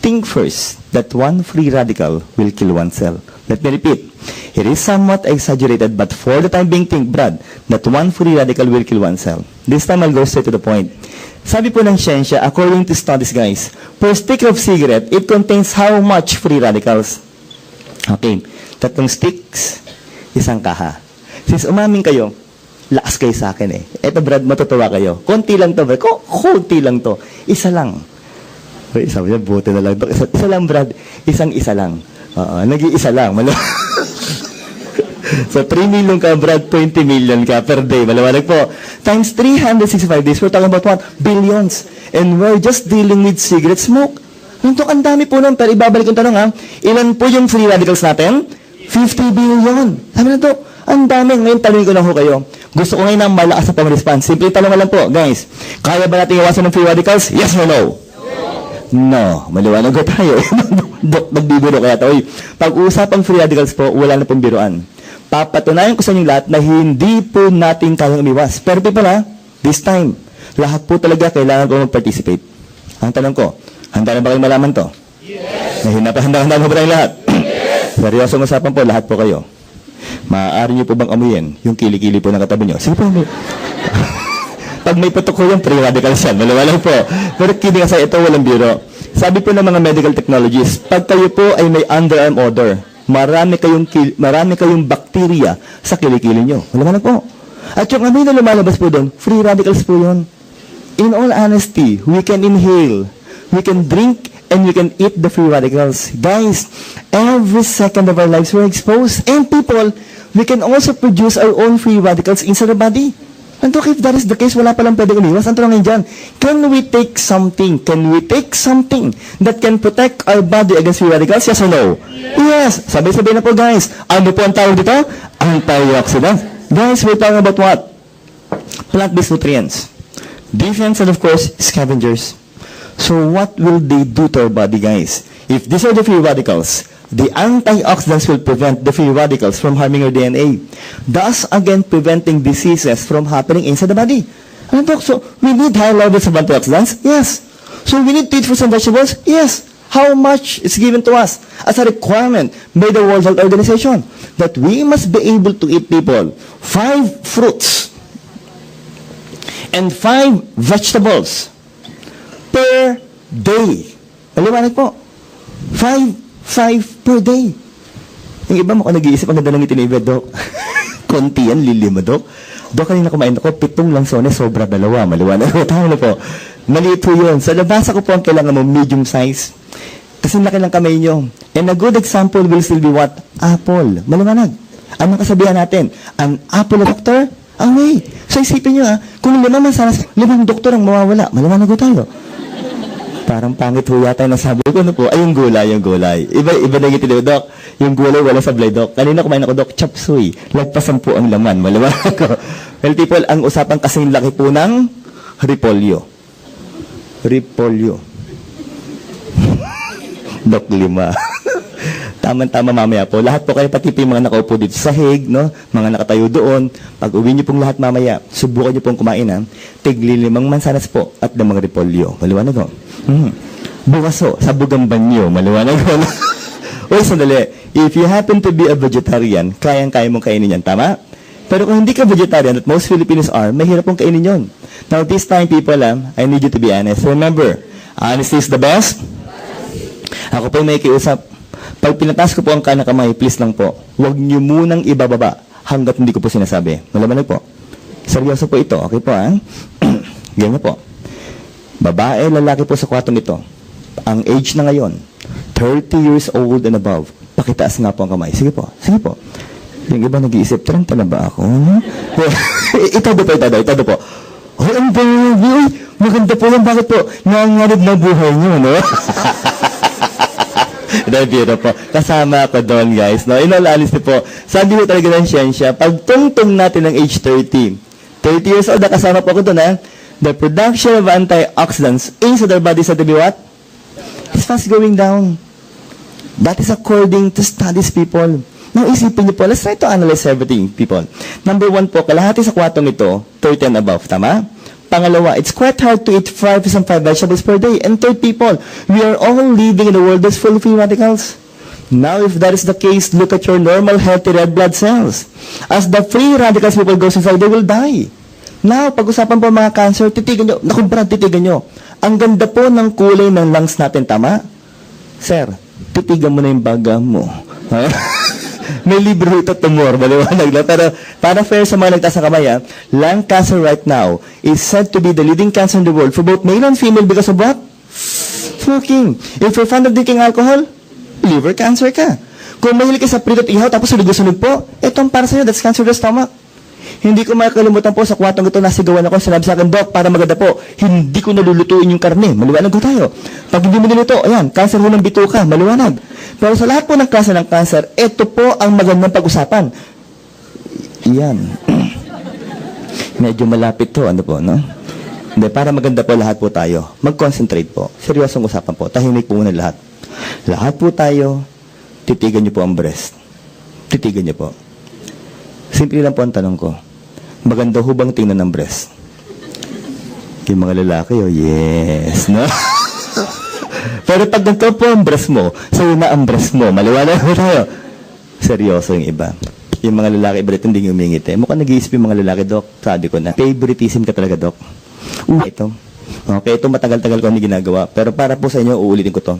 Think first that 1 free radical will kill 1 cell. Let me repeat. It is somewhat exaggerated, but for the time being, think, Brad, that 1 free radical will kill 1 cell. This time, I'll go straight to the point. Sabi po ng siyensya, according to studies, guys, per stick of cigarette, it contains how much free radicals? Okay. 3 sticks, 1 kaha. Since umamin kayo, lakas kayo sa akin eh. Eto, Brad, matutuwa kayo. Konti lang to, Brad. Konti lang to. 1 lang. Sabi niya, buti na lang. Isa lang, Brad. Isa lang. Nag-iisa lang. So, 3 million ka, Brad, 20 million ka per day. Malawanag po. Times 365 days, we're talking about what? Billions. And we're just dealing with cigarette smoke. Nandok, ang dami po nun. Pero ibabalik yung tanong, ha? Ilan po yung free radicals natin? 50 billion. Sabi na to, ang dami. Ngayon, tanongin ko lang ho kayo. Gusto ko ngayon ng malakas na pang-response. Simple tanong lang po, guys. Kaya ba natin iwasan ng free radicals? Yes or no? No, maliwanag ko tayo. Magbibiro kaya tayo. Pag-usapang free radicals po, wala na pong biruan. Papatunayan ko sa inyo lahat na hindi po natin kayang umiwas. Pero people this time, lahat po talaga kailangan ko mag-participate. Ang tanong ko, handa na ba kayong malaman to? Yes! Handa mo ba tayong lahat? Yes! Seryosong usapan po, lahat po kayo. Maaari niyo po bang amuyin yung kilikili po ng katabi niyo? Sige po, pag may putok ko yung free radicals yan, maliwalang po. Pero kidding aside, ito walang biro. Sabi po ng mga medical technologies, pag kayo po ay may underarm odor, marami kayong bakterya sa kilikili nyo. Maliwalang po. At yung amoy na lumalabas po doon, free radicals po yun. In all honesty, we can inhale, we can drink, and we can eat the free radicals. Guys, every second of our lives we're exposed. And people, we can also produce our own free radicals inside our body. And if that is the case, wala palang pwede umiwas. Ang tanongin dyan, can we take something that can protect our body against free radicals? Yes or no? Yes. Sabay-sabay na po, guys. Ano po ang tawag dito? Antioxidants. Guys, we're talking about what? Plant-based nutrients. Defense and, of course, scavengers. So what will they do to our body, guys? If these are the free radicals, the antioxidants will prevent the free radicals from harming our DNA, thus again preventing diseases from happening inside the body. So we need high levels of antioxidants? Yes. So we need to eat fruits and vegetables? Yes. How much is given to us as a requirement by the World Health Organization? That we must be able to eat, people, 5 fruits and 5 vegetables per day. Maliwanag po. 5 per day. Yung iba mo nag-iisip, ang ganda ng ngiti ni Ibe, Dok. Konti yan, lilima, Dok. Dok, kanina kumain ako, 7 lansones, sobra 2. Maliwanag po. Tama na po. Maliit po yun. Sa nabasa ko po ang kailangan mo, medium size. Kasi laki ng kamay nyo. And a good example will still be what? Apple. Maliwanag. Anong kasabihan natin? An apple a doctor? Away. So isipin nyo kung 5 mansanas, 5 doktor ang mawawala. Maliwanag ko tayo. Parang pangit ho yata yung nasabi ko, ano po? Ay, yung gulay. Iba na yung Dok. Yung gulay, wala sablay, Dok. Kanina kumain ako, Dok, chop suey. Lagpasan po ang laman. Maliwanag ko. Well, people, ang usapan kasing laki po ng repolyo. Dok, 5. Tama-tama mamaya po. Lahat po kayo, pati po yung mga nakaupo dito sa hig, no? Mga nakatayo doon. Pag uwi niyo pong lahat mamaya, subukan niyo pong kumain, tigli 5 mansanas po at 5 repolyo. Maliwanag ko. Bukaso, sa bugamban niyo. Maliwanag ko. Uy, sandali. If you happen to be a vegetarian, kayang-kaya mong kainin yan. Tama? Pero kung hindi ka vegetarian, at most Filipinos are, mahirap pong kainin yon. Now, this time, people, I need you to be honest. Remember, honesty is the best. Ako po may kiusap. Pag pinatas ko po ang kanang kamay, please lang po, huwag niyo munang ibababa hanggat hindi ko po sinasabi. Malaman po. Seryoso po ito. Okay po, Ganyan po. Babae, lalaki po sa kwartong ito. Ang age na ngayon, 30 years old and above. Pakitaas nga po ang kamay. Sige po. Yung iba nag-iisip, 30 na ba ako? Itado po. Oh, ang baby. Maganda po yan. Bakit po? Nangangarib na buhay niyo, no? Biro po. Kasama ako doon, guys. No? In all honesty po, sabi ko talaga ng siyensya, pag tungtong natin ng age 30 years old, kasama po ako doon, the production of antioxidants inside our body said to be what? It's fast going down. That is according to studies, people. Now, isipin niyo po, let's try to analyze everything, people. Number 1 po, kalahati sa kwartong ito, 30 and above, tama? Pangalawa, it's quite hard to eat 5 vegetables per day. And third, people, we are all living in a world that's full of free radicals. Now, if that is the case, look at your normal, healthy red blood cells. As the free radicals people goes inside, they will die. Now, pag-usapan po mga cancer, titigan nyo. Naku, Brad, titigan nyo. Ang ganda po ng kulay ng lungs natin, tama? Sir, titigan mo na yung baga mo. May libro ito, tumor, maliwanag lang. Pero para fair sa mga nagtaas ng kamay, lung cancer right now is said to be the leading cancer in the world for both male and female because of what? Smoking. If you're fond of drinking alcohol, liver cancer ka. Kung mahilig ka sa prito at ihaw, tapos sunog-sunog po, itong para sa'yo, that's cancer of the stomach. Hindi ko makakalimutan po sa kwartong ito, nasigawan ako, sinabi sa akin, Doc, para maganda po, hindi ko nalulutuin yung karne. Maliwanag ko tayo. Pag hindi mo niluto, ayan, cancer ho ng bituka, maliwanag. Pero sa lahat po ng klase ng cancer, ito po ang magandang pag-usapan. Iyan. Medyo malapit to, ano po, no? Hindi, para maganda po lahat po tayo. Mag-concentrate po. Seryosong usapan po. Tahimik po muna lahat. Lahat po tayo, titigan niyo po ang breast. Titigan niyo po. Simple lang po ang tanong ko. Maganda ho bang tingnan ng breast? Yung mga lalaki, yes, no? Pero pag ganito po ang breast mo, sa'yo na ang breast mo, maliwanag mo tayo. Seryoso yung iba. Yung mga lalaki, iba rin hindi umingit eh. Mukhang nag-iisip yung mga lalaki, Doc. Sabi ko na, favoritism ka talaga, Doc. Ito. Okay, ito matagal-tagal ko hindi ginagawa. Pero para po sa inyo, uulitin ko to.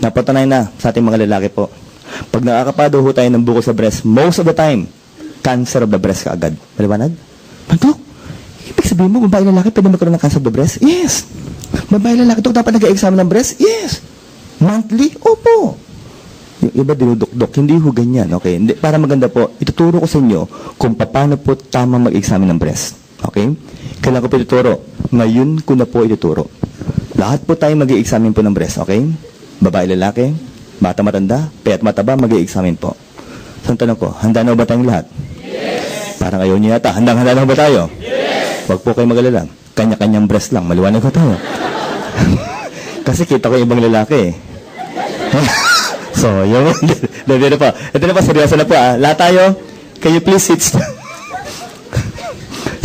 Napatunay na sa ating mga lalaki po. Pag nakakapado ho tayo ng buko sa breast, most of the time, cancer of the breast ka agad. Maliwanag? Dok, ibig sabihin mo, babae lalaki, pwede magkaroon ng cancer of the breast? Yes. Babae lalaki, Dok, dapat nag-examine ng breast? Yes. Monthly? Opo. Yung iba dinudok-dok, hindi ho ganyan. Okay? Hindi, para maganda po, ituturo ko sa inyo kung paano po tama mag-examine ng breast. Okay? Kailangan ko po ituturo. Ngayon ko na po ituturo. Lahat po tayo mag-examine po ng breast. Okay? Babae lalaki, bata matanda, payat mataba, mag-examine po. So, ang tanong ko, handa na ba tayong lahat? Yes. Parang ayaw niyo yata. Handang-handa na ba tayo? Yes. Huwag po kayo mag-alala. Kanya-kanyang breast lang. Maliwanag ko tayo. Kasi kita ko yung ibang lalaki. So, yung... Dito po. Ito na po, seryoso na po. Lahat tayo, can you please sit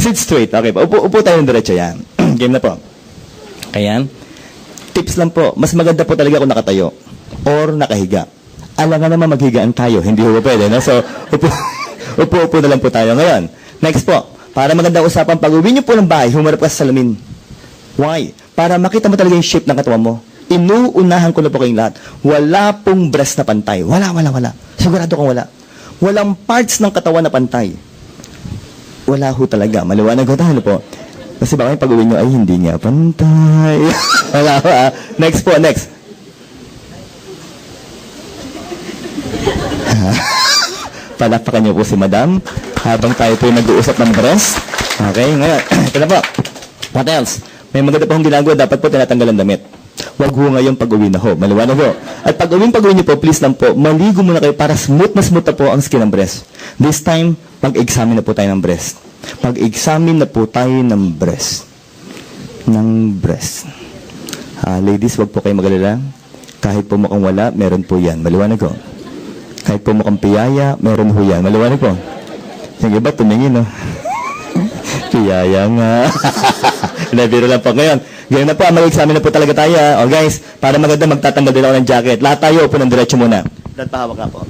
sit straight. Okay po. Upo tayo ng diretso yan. Game na po. Kaya, tips lang po. Mas maganda po talaga kung nakatayo or nakahiga. Alangan naman maghigaan tayo. Hindi po pwede. No? So, upo na lang po tayo ngayon. Next po. para maganda usapan, pag uwi niyo po ng bahay, humarap ka sa salamin. Why? Para makita mo talaga yung shape ng katawan mo. Inuunahan ko na po kayong lahat. Wala pong breast na pantay. Wala. Sigurado kong wala. Walang parts ng katawan na pantay. Wala ho talaga. Maliwanag ho tayo po. Kasi baka yung pag-uwi nyo, ay hindi nga pantay. Wala ho ah. Next po, next. Palakpakan niyo po si Madam habang tayo po nag-uusap ng breast. Okay, ngayon. Ito na po. What else? May maganda pa hong ginagawa. Dapat po tinatanggal ang damit. Huwag ho ngayon pag-uwi na ho. Maliwanag ho. At pag-uwi niyo po, please lang po, maligo muna kayo para smooth na po ang skin ng breast. This time, pag-examine na po tayo ng breast. Pag-examine na po tayo ng breast. Ladies, huwag po kayo mag-alala. Kahit po mukhang wala, meron po yan. Maliwanag ho. Kahit po mukhang piyaya, meron ho yan. Maliwanag po. Yung iba, tumingin, no? Piyaya nga. Nabiro lang po ngayon. Ganyan na po, mag-examine na po talaga tayo. O guys, para maganda, magtatanggal din ako ng jacket. Lahat tayo, upo ng diretso muna. Lahat pahawak nga po.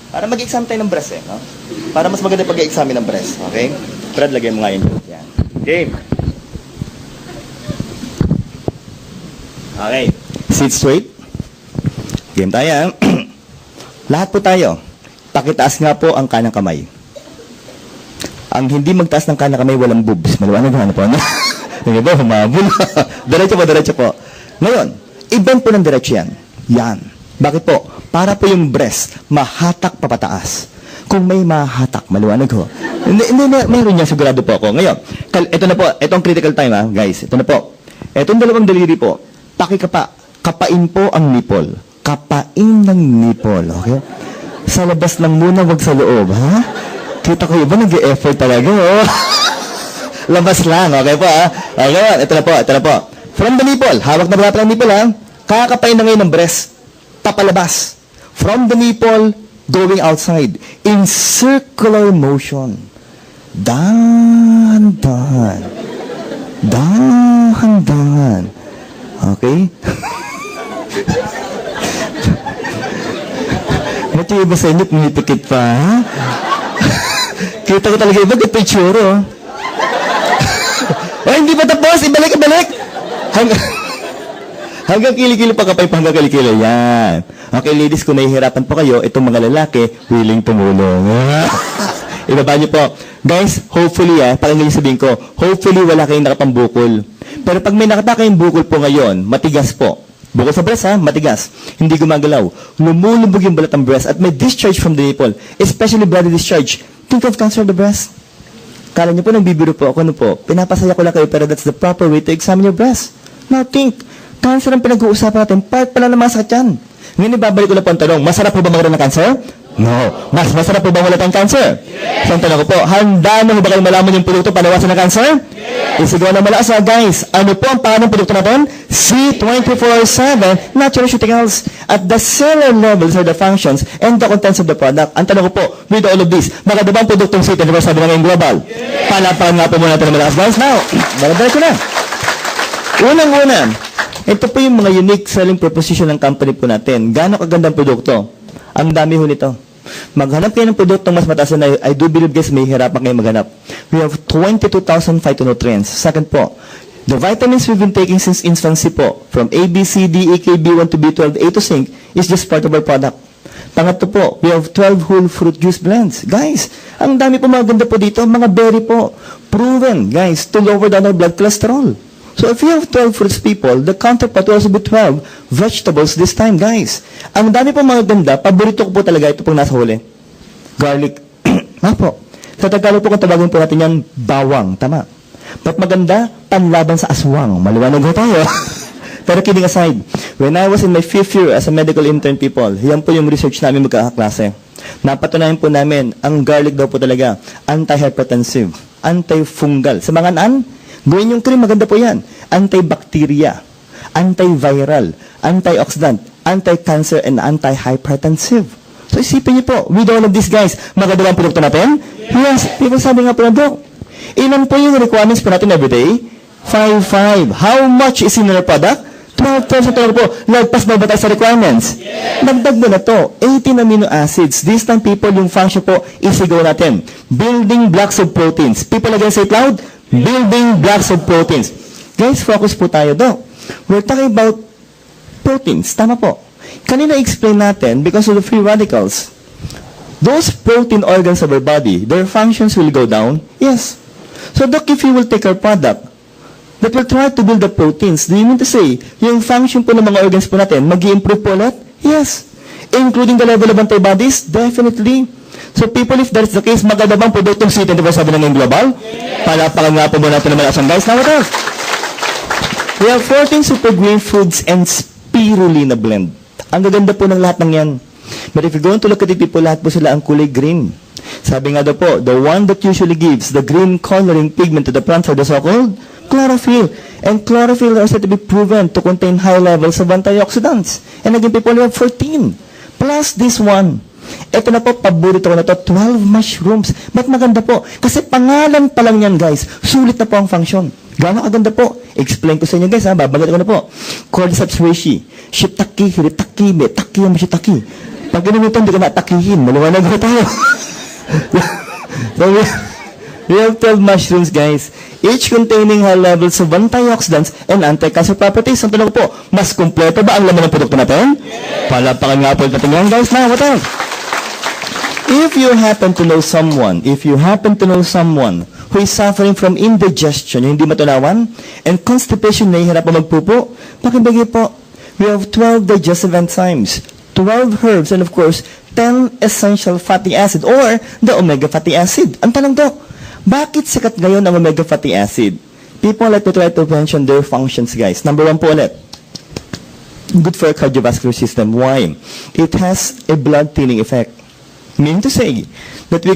Para mag-examine tayo ng breast, no? Para mas maganda pag-examine ng breast, okay? Brad, lagay mo nga yun. Yan. Game. Okay. Sit straight. Game tayo. Lahat po tayo. Pakitaas nga po ang kanang kamay. Ang hindi magtaas ng kanang kamay, walang boobs. Maliwanag nga po, no? Yung iba, humabol. Diretso po. Ngayon, i-bend po ng diretso yan. Yan. Bakit po? Para po yung breast, mahatak papataas. Kung may mahatak, maliwanag ho. Hindi, mayroon niya, sigurado po ako. Ngayon, ito na po, itong critical time ha, guys. Ito na po. Itong dalawang daliri po, kapain po ang nipple. Kapain ng nipple, okay? Sa labas lang muna, wag sa loob, ha? Kita ko iba, nag-e-effort talaga, oh. Labas lang, okay po, ha? Okay, ito na po. From the nipple, hawak na ba ng nipple, ha? Kakapain na ngayon ng breast, papalabas. From the nipple, going outside, in circular motion. Dahan-dahan. Okay? Ba't yung iba sa inyo, pumipikit pa, ha? Kita ko talaga iba, ito yung tsuro, oh. Oh, hindi pa tapos. Ibalik. Hanggang kilikili pa kapay pa hanggang kilikili. Yan. Okay, ladies, kung nahihirapan po kayo, itong mga lalaki, willing tumulong. Ibaba niyo po. Guys, hopefully, parang sabihin ko, hopefully wala kayong nakapambukol. Pero pag may nakata kayong bukol po ngayon, matigas po. Bukol sa breast, matigas. Hindi gumagalaw. Lumulubog yung balat ng breast at may discharge from the nipple, especially bloody discharge. Think of cancer of the breast. Kala niyo po, nagbibiro po ako, pinapasaya ko lang kayo, pero that's the proper way to examine your breast. Now think, cancer ang pinag-uusapan natin, part pala na masakit yan. Ngayon, ibabalik ko lang po ang tanong, masarap po ba magkaroon ng cancer? No. Masarap po ba wala tayong cancer? Yes. So, ang tanong ko po, handa na ba kayo malaman yung produkto palawasan ng cancer? Yes. Isigaw na malakas guys. Ano po ang pangalan ng produkto natin? C24/7 Natural Nutraceuticals. At the cellular levels are the functions and the contents of the product. Ang tanong ko po, with all of this, maganda ba ang produktong C24/7 na ngayong global? Yes. Palapakan nga po muna natin ng malakas guys. Now, balabalik ko na. Unang-una, ito po yung mga unique selling proposition ng company po natin. Gaano kagandang produkto? Ang dami ho nito. Maghanap kayo ng produktong mas mataas na I do believe guys may hirapan kayo maghanap. We have 22,000 phytonutrients. Second po, the vitamins we've been taking since infancy po, from A, B, C, D, E, K, B1 to B12, A to zinc, is just part of our product. Pangatlo po, we have 12 whole fruit juice blends. Guys, ang dami po maganda po dito, mga berry po. Proven, guys, to lower down our blood cholesterol. So if you have 12 fruits people, the counterpart will also be 12 vegetables this time, guys. Ang dami po mga ganda, paborito ko po talaga ito pong nasa huli. Garlic. Po. Sa Tagalog po kung tawagin po natin yan, bawang. Tama. But maganda, panlaban sa aswang. Maliwanag ho tayo. Pero kidding aside, when I was in my 5th year as a medical intern people, yan po yung research namin magkakaklase. Napatunayan po namin, ang garlic daw po talaga, anti-hypertensive, anti-fungal. Sa mga gawin yung cream, maganda po yan. Antibacteria, antiviral, antioxidant, anti-cancer, and anti-hypertensive. So isipin niyo po, with all of these guys, maganda ba ang produkto natin? Yes. People sabi nga po na, Doc, ilan po yung requirements po natin everyday? 5. How much is in our product? 12% talaga po. Lagpas ba tayo sa requirements? Dagdag mo na to. 18 amino acids. This time, people, yung function po, isigaw natin. Building blocks of proteins. People again say it loud. Building blocks of proteins. Guys, focus po tayo do. We're talking about proteins. Tama po. Kanina explain natin, because of the free radicals, those protein organs of our body, their functions will go down. Yes. So, Doc, if you will take our product, that will try to build the proteins. Do you mean to say, yung function po ng mga organs po natin, mag-i-improve po ulit? Yes. Including the level of antibodies? Definitely. So people, if that's the case, maganda bang produktong C24 ng global? Palapakan nga po muna natin naman asan, guys. Now, what else? We have 14 super green foods and spirulina blend. Ang gaganda po ng lahat ng yan. But if you're going to look at it, people, lahat po sila ang kulay green. Sabi nga daw po, the one that usually gives the green coloring pigment to the plants are the so-called chlorophyll. And chlorophyll are said to be proven to contain high levels of antioxidants. And again, people, we have 14. Plus this one. Ito na po, paborito ko na to, 12 mushrooms. Ba't maganda po? Kasi pangalan pa lang yan, guys. Sulit na po ang function. Gano'ng kaganda po? Explain ko sa inyo, guys, ha? Babagat ko na po. Cordyceps reishi, shiitake, hiritake, metake, mashitake. Pag ganun ito, hindi ka matakihin. Maliwanag ko tayo. So, we have 12 mushrooms, guys. Each containing high levels of antioxidants and anti-cancer properties. Ang tanong ko po, mas kumpleto ba ang laman ng produkto natin? Palapakan nga po natin yan, guys. Now, what else? If you happen to know someone who is suffering from indigestion, yung hindi matulawan, and constipation, nahihirap pa magpupo, pakibigay po, we have 12 digestive enzymes, 12 herbs, and of course, 10 essential fatty acid or the omega fatty acid. Ang tanong do, bakit sikat ngayon ang omega fatty acid? People like to try to mention their functions, guys. Number 1 po ulit. Good for our cardiovascular system. Why? It has a blood thinning effect. Meaning to say that we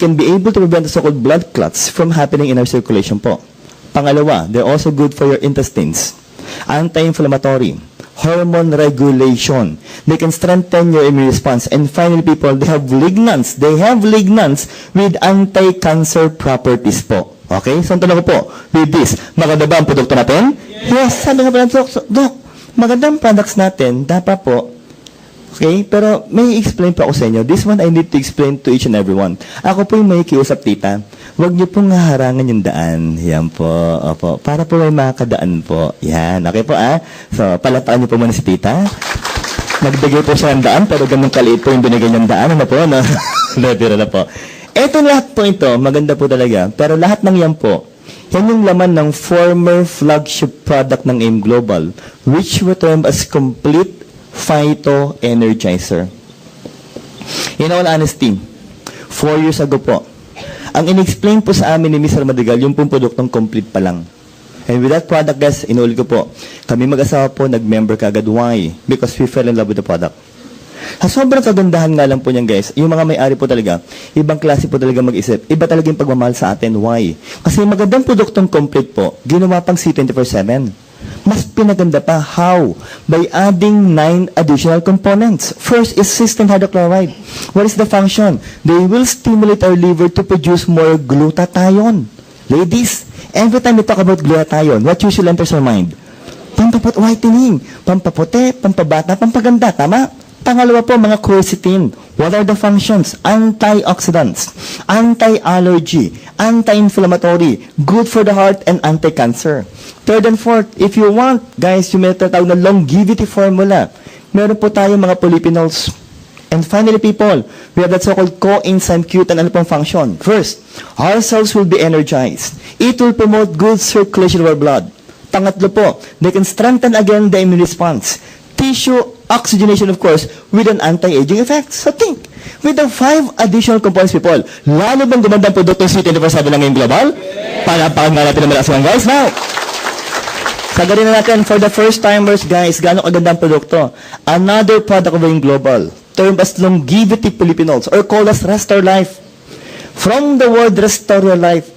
can be able to prevent the so-called blood clots from happening in our circulation po. Pangalawa, they're also good for your intestines. Anti-inflammatory. Hormone regulation. They can strengthen your immune response. And finally, people, they have lignans. They have lignans with anti-cancer properties po. Okay? So, ang tanong ko po, with this, maganda ba ang produkto natin? Yes, sabi nga pala, Doc, magandang products natin, dapat po, okay? Pero may explain po ako sa inyo. This one, I need to explain to each and every one. Ako po yung may kiusap, tita. Huwag niyo pong harangan yung daan. Yan po. Opo. Para po may makadaan po. Yan. Okay po, ah? So, palataan niyo po muna si tita. Nagbigay po siya ng daan, pero ganun kaliit po yung binigay niyang daan. Ano po, no? Lebira na po. Eto lahat po ito, maganda po talaga. Pero lahat ng yan po, yan yung laman ng former flagship product ng AIM Global, which we term as Complete Phyto Energizer. In all honesty, 4 years ago po, ang in-explain po sa amin ni Mr. Madrigal, yung pong produktong complete pa lang. And with that product, guys, inulit ko po, kami mag-asawa po, nag-member kagad. Why? Because we fell in love with the product. Sobrang kagandahan nga lang po niyan, guys. Yung mga may-ari po talaga, ibang klase po talaga mag-isip. Iba talaga yung pagmamahal sa atin. Why? Kasi magandang produktong complete po, ginawa pang C24/7. Mas pinaganda pa. How? By adding 9 additional components. First is cysteine hydrochloride. What is the function? They will stimulate our liver to produce more glutathione. Ladies, every time we talk about glutathione, what usually enters our mind? Pampapot whitening, pampaputi, pampabata, pampaganda. Tama? Pangalawa po, mga quercetin. What are the functions? Antioxidants, anti-allergy, anti-inflammatory, good for the heart, and anti-cancer. Third and fourth, if you want, guys, yung may tatawag na longevity formula, meron po tayo mga polyphenols. And finally, people, we have that so-called coenzyme Q10. Ano pong function? First, our cells will be energized. It will promote good circulation of our blood. Pangatlo po, they can strengthen again the immune response. Tissue oxygenation, of course, with an anti-aging effect. So think, with the 5 additional components, people, lalo bang gumandang produkto C24/7 ng AIM Global? Palapakan nga natin naman aswan, guys. Now, sagarin na natin, for the first timers, guys, gano'ng kagandang produkto. Another product of AIM Global, termed as longevity polyphenols, or called as Restore Life. From the word Restore Your Life,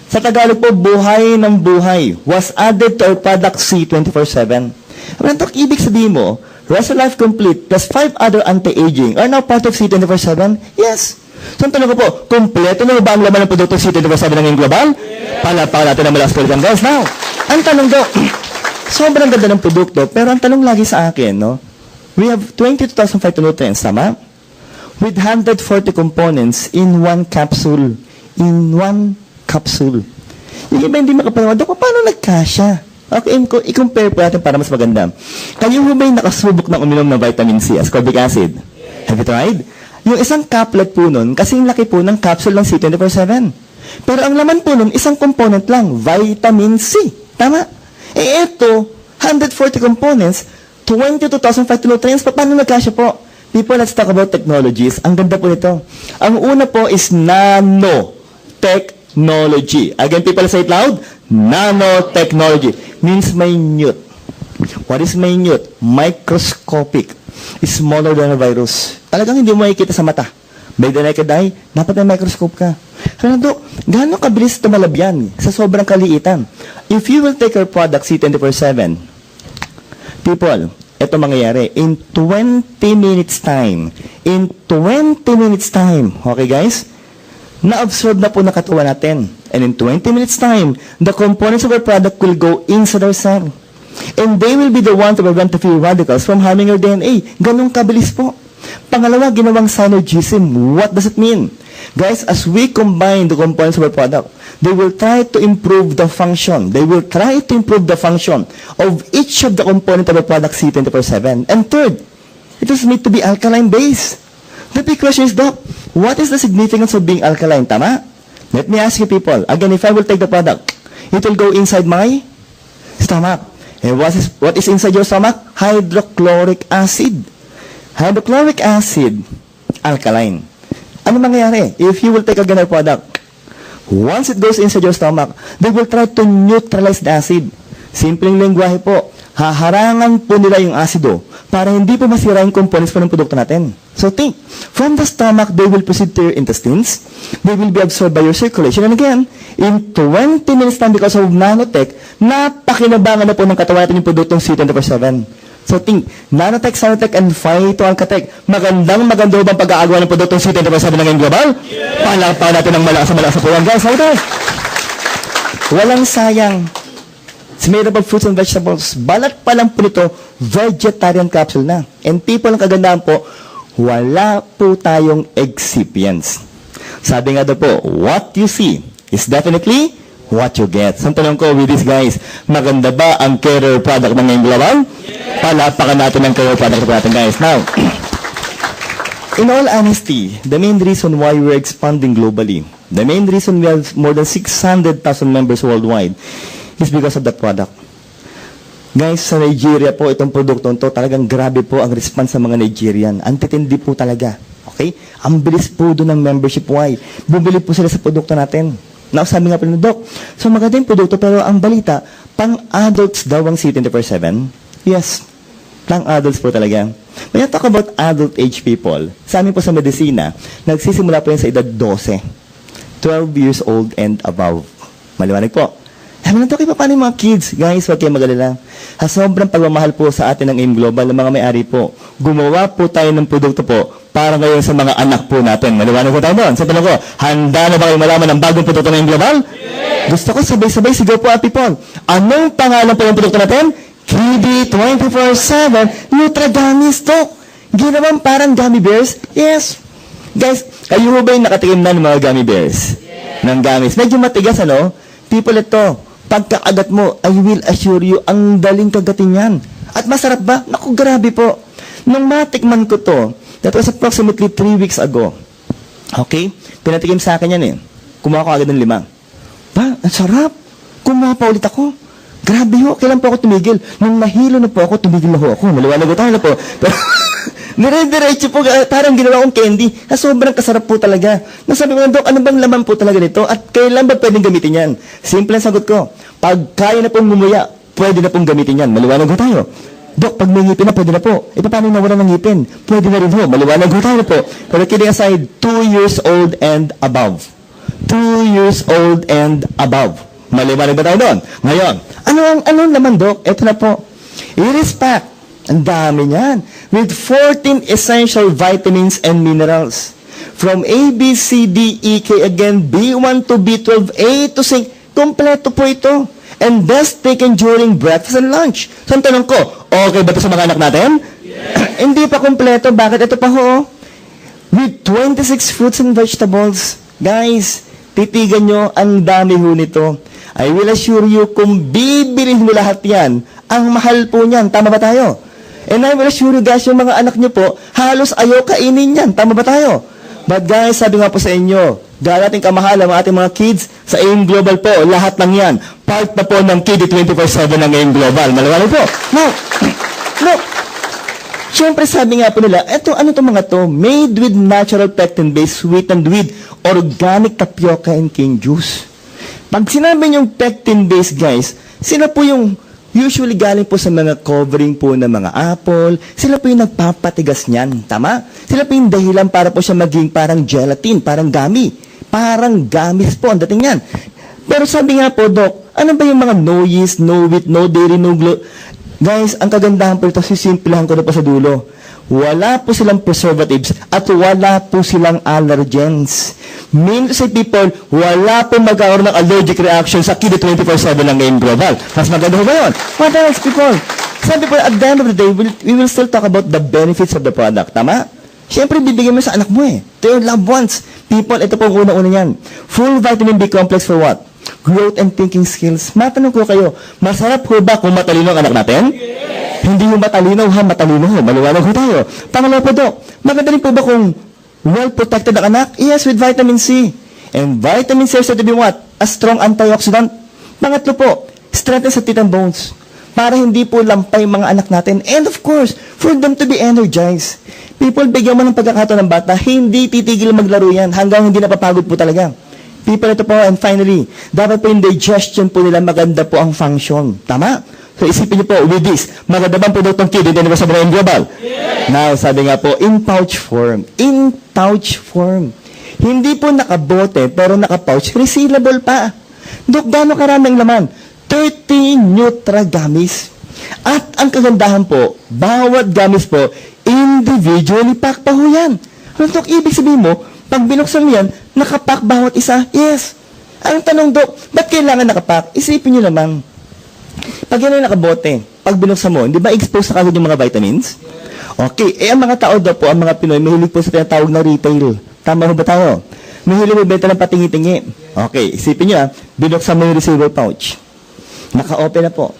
sa Tagalog po, buhay ng buhay, was added to our product C24/7. Ang ibig sabihin mo, Restore Life Complete plus 5 other anti-aging are now part of C24/7? Yes. So, ang tanong ko po, kumpleto na ba ang laman ng produkto C24/7 ng AIM Global? Palapakan natin ang malas ko dyan, guys. Now, ang tanong daw, Sobrang ganda ng produkto, pero ang tanong lagi sa akin, no? We have 22,000 phytonutrients, tama? With 140 components in one capsule. In one capsule. Yung iba hindi makapanawa, Dok, paano nagkasya? Okay, i-compare po natin para mas maganda. Kayo ho ba'y nakasubok ng uminom ng vitamin C, ascorbic acid? Have you tried? Yung isang caplet po nun, kasing laki po ng capsule ng C24/7. Pero ang laman po nun, isang component lang, vitamin C. Tama? Ito, 140 components, 22,000 phytonutrients, paano nagkasya po? People, let's talk about technologies. Ang ganda po nito. Ang una po is nanotechnology. Again, people, say it loud. Nanotechnology means minute. What is minute? Microscopic. Smaller than a virus. Talagang hindi mo makikita sa mata. By the naked eye, dapat may microscope ka. Kaya Dok, gaano kabilis tumalab yan sa sobrang kaliitan? If you will take your product C24/7, people, ito mangyayari, in 20 minutes time, okay guys, na-absorb na po na katawan natin. And in 20 minutes time, the components of our product will go inside our cell. And they will be the one to prevent the free radicals from harming your DNA. Ganong kabilis po. Pangalawa, ginawang synergism. What does it mean? Guys, as we combine the components of our product, they will try to improve the function. They will try to improve the function of each of the components of our product C24/7. And third, it is made to be alkaline-based. The big question is, Doc, what is the significance of being alkaline? Tama? Let me ask you people. Again, if I will take the product, it will go inside my stomach. And what is inside your stomach? Hydrochloric acid. Hydrochloric acid, alkaline. Ano mangyayari? If you will take a ganun product, once it goes inside your stomach, they will try to neutralize the acid. Simpleng lengguwahe po, haharangan po nila yung asido para hindi po masira yung components po ng produkto natin. So think, from the stomach, they will proceed to your intestines. They will be absorbed by your circulation. And again, in 20 minutes time because of nanotech, napakinabangan na po ng katawan natin yung produktong C24/7. So think, nanotech, sanotech, and phytoalkatech. Maganda bang pag-aagawa ng produktong C24/7 na ngayong global? Yeah! Palakpakan natin ng malakas po yan, guys. How guys? Walang sayang. It's made up of fruits and vegetables. Balat pa lang po nito, vegetarian capsule na. And people, ang kagandahan po, wala po tayong excipients. Sabi nga daw po, what you see is definitely what you get. So, ang tanong ko with these guys, maganda ba ang career product ng ngayong global? Yes! Palapakan natin ang career product natin, guys. Now, in all honesty, the main reason why we're expanding globally, the main reason we have more than 600,000 members worldwide, is because of that product. Guys, sa Nigeria po, itong produktong to, talagang grabe po ang response sa mga Nigerian. Antitindi po talaga. Okay? Ang bilis po doon ng membership. Why? Bumili po sila sa produkto natin. Now, sabi nga po ng Doc, so maganda yung produkto, pero ang balita, pang-adults daw ang C24/7? Yes. Pang-adults po talaga. When you talk about adult age people, sa amin po sa medisina, nagsisimula po yan sa edad 12. 12 years old and above. Maliwanag po. Sabi na, Doc, paano yung mga kids? Guys, huwag kayong mag-alala. Sa sobrang pagmamahal po sa atin ng AIM Global, ng mga may-ari po, gumawa po tayo ng produkto po para ngayon sa mga anak po natin. Maliwanag po tayo doon. Sa tanong ko, handa na ba kayong malaman ng bagong produkto ng AIM Global? Yes! Gusto ko sabay-sabay sigaw po, people. Anong pangalan po ng produkto natin? KD 24/7 Nutra Gummies, Doc. Ginawang parang gummy bears? Yes. Guys, kayo ba yung nakatikim na ng mga gummy bears? Yes. Ng gummies. Medyo matigas, ano? People, ito. Pagkakagat mo, I will assure you, ang daling kagatin yan. At masarap ba? Naku, grabe po. Nung matikman ko to, that was approximately 3 weeks ago. Okay? Pinatikim sa akin yan eh. Kumuha ko agad ng 5. Ba, ang sarap. Kumuha pa ulit ako. Grabe ho, kailan po ako tumigil? Nung nahilo na po ako, tumigil na ho ako. Maliwanag ko tayo na po. Pero, dire-diretso po, parang ginawa kong candy. Sobrang kasarap po talaga. Nasabi ko, Dok, ano bang laman po talaga nito? At kailan ba pwedeng gamitin yan? Simple ang sagot ko. Pag kaya na pong ngumuya, pwede na pong gamitin yan. Maliwanag ko tayo. Dok, pag may ngipin na, pwede na po. E paano nawala ng ngipin? Pwede na rin ho. Maliwanag ko tayo po. Pero kidding aside, 2 years old and above. 2 years old and above. Maliwanag ba tayo doon? Ngayon, ano naman, Dok? Ito na po. It is packed. Ang dami niyan. With 14 essential vitamins and minerals. From A, B, C, D, E, K, again, B1 to B12, A to C. Kompleto po ito. and best taken during breakfast and lunch. So, ang tanong ko, okay ba ito sa mga anak natin? Yes. Hindi pa kompleto. Bakit ito pa ho? With 26 fruits and vegetables. Guys, titigan nyo, ang dami ho nito. I will assure you, kung bibilhin mo lahat yan, ang mahal po niyan. Tama ba tayo? And I will assure you guys, yung mga anak nyo po, halos ayaw kainin yan. Tama ba tayo? But guys, sabi nga po sa inyo, dahil ating kamahalan, ang ating mga kids, sa AIM Global po, lahat ng yan, part na po ng KD 24/7 ng AIM Global. Malawala po. Now, look, siyempre sabi nga po nila, ano itong mga to? Made with natural pectin-based, sweetened with organic tapioca and cane juice. Pag sinabi yung pectin-based, guys, sila po yung usually galing po sa mga covering po ng mga apple. Sila po yung nagpapatigas niyan. Tama? Sila po yung dahilan para po siya maging parang gelatin, parang gummy. Parang gummies po ang dating yan. Pero sabi nga po, Doc, ano ba yung mga no yeast, no wheat, no dairy, no gluten? Guys, ang kagandahan po ito, sisimplahan ko na po sa dulo. Wala po silang preservatives at wala po silang allergens. Mean to say, people, wala po magkakaroon ng allergic reaction sa KD 24/7 ng AIM Global. Mas maganda ba yun? What else, people? Sabi po, at the end of the day, we will still talk about the benefits of the product. Tama? Siyempre, bibigyan mo sa anak mo to your loved ones. People, ito po ang unang-una yan. Full vitamin B complex for what? Growth and thinking skills. Matanong ko kayo, masarap ho ba kung matalino ang anak natin? Yes. Hindi yung matalino ha, matalino ho. Maliwanag ho tayo. Pangalawa po, Dok, maganda rin po ba kung well-protected ang anak? Yes, with vitamin C. And vitamin C is said to be what? A strong antioxidant. Pangatlo po, strengthen sa teeth and bones. Para hindi po lampay mga anak natin. And of course, for them to be energized. People, bigyan mo ng pagkakataon ng bata, hindi titigil maglaro yan hanggang hindi napapagod po talaga. People, ito po, and finally, dapat po yung digestion po nila, maganda po ang function. Tama? So, isipin niyo po, with this, maganda bang produktong KD 24/7 Global? Yes. Now, sabi nga po, in pouch form. In pouch form. Hindi po nakabote, pero naka-pouch. Resealable pa. Dok, gano'ng karaming laman? 30 Nutra gummies. At ang kagandahan po, bawat gummies po, individually pack pa ho yan. Ano, Dok, ibig sabihin mo, pag binuksan mo yan, nakapack bawat isa? Yes. Ang tanong, Dok, ba't kailangan nakapack? Isipin nyo naman, pag yan ay nakabote, pag binuksan mo, hindi ba expose na kagad yung mga vitamins? Okay. Ang mga tao daw po, ang mga Pinoy, mahilig po sa tinatawag na retail. Tama ba tayo? Mahilig mo benta ng patingi-tingi. Okay. Isipin nyo, binuksan mo yung receiver pouch. Naka-open na po.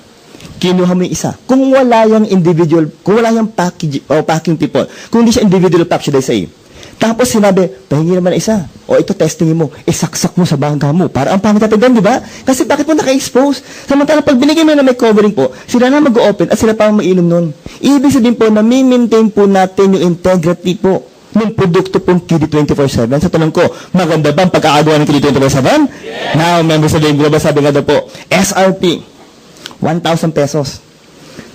Kinuha mo yung isa. Kung wala yung individual, kung wala yung packing people, kung hindi siya individual pack, should I say, tapos sinabi, pahingi naman na isa. O ito, testingin mo. Isaksak mo sa bangka mo. Para ang pangit natin, di ba? Kasi bakit mo naka-expose? Samantala, pag binigay mo na may covering po, sila na mag-open at sila pa ang mainom nun. Ibig sabihin po na maintain po natin yung integrity po ng produkto pong KD 24/7. Sa tanong ko, maganda ba ang pagkakagawa ng KD 24/7? Yes. Now, members of the Global, sabi nga daw po, SRP, 1,000 pesos.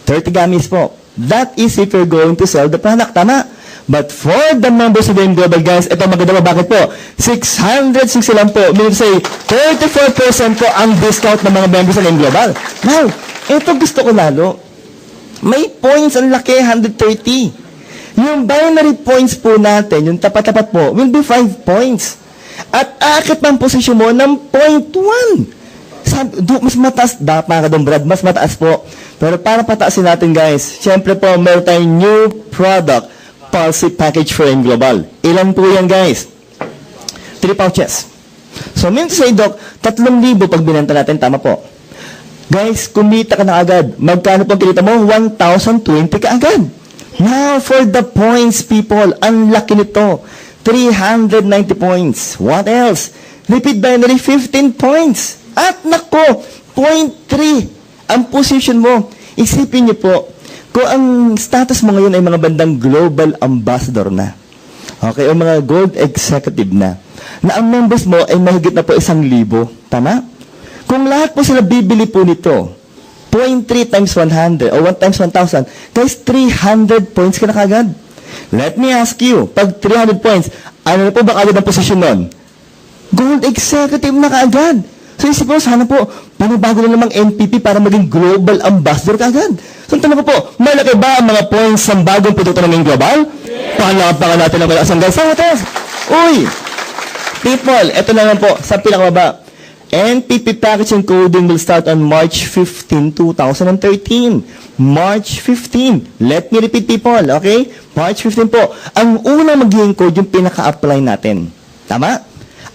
30 gummies po. That is if you're going to sell the product. Tama? But for the members of the Global, guys, ito maganda ba? Bakit po? 660 lang po. Meaning to say, 34% po ang discount ng mga members of the Global. Now, ito gusto ko lalo. May points ang laki, 130. Yung binary points po natin, yung tapat-tapat po, will be 5 points. At akit ang posisyon mo ng 0.1. Mas mataas, dapat ka doon, Brad, mas mataas po. Pero para pataasin natin, guys, syempre po, meron tayong new product, Pulse package for AIM Global. Ilan po yan, guys? 3 pouches. So, mean to say, Doc, 3,000 pag binenta natin, tama po. Guys, kumita ka na agad. Magkano po kinita mo? 1,020 ka agad. Now, for the points, people, ang laki nito. 390 points. What else? Repeat binary, 15 points. At nako, 0.3 ang position mo. Isipin niyo po, kung ang status mo ngayon ay mga bandang global ambassador na, okay, o mga gold executive na ang members mo ay mahigit na po 1,000. Tama? Kung lahat po sila bibili po nito, 0.3 times 100 o 1 times 1,000, guys, 300 points ka na kagad. Let me ask you, pag 300 points, ano na po ba kagad ang posisyon nun? Gold executive na kaagad. So, isip mo, sana po, panibago na namang NPP para maging global ambassador kaagad. So, tanong ko po, malaki ba ang mga points ng bagong produkto ng global? Yes. Pakalapakan natin ang malakas ang guys. Uy! People, eto naman po, sa pinakababa. NPP packaging coding will start on March 15, 2013. March 15. Let me repeat, people, okay? March 15 po. Ang unang mag-i-encode yung pinaka-apply natin. Tama?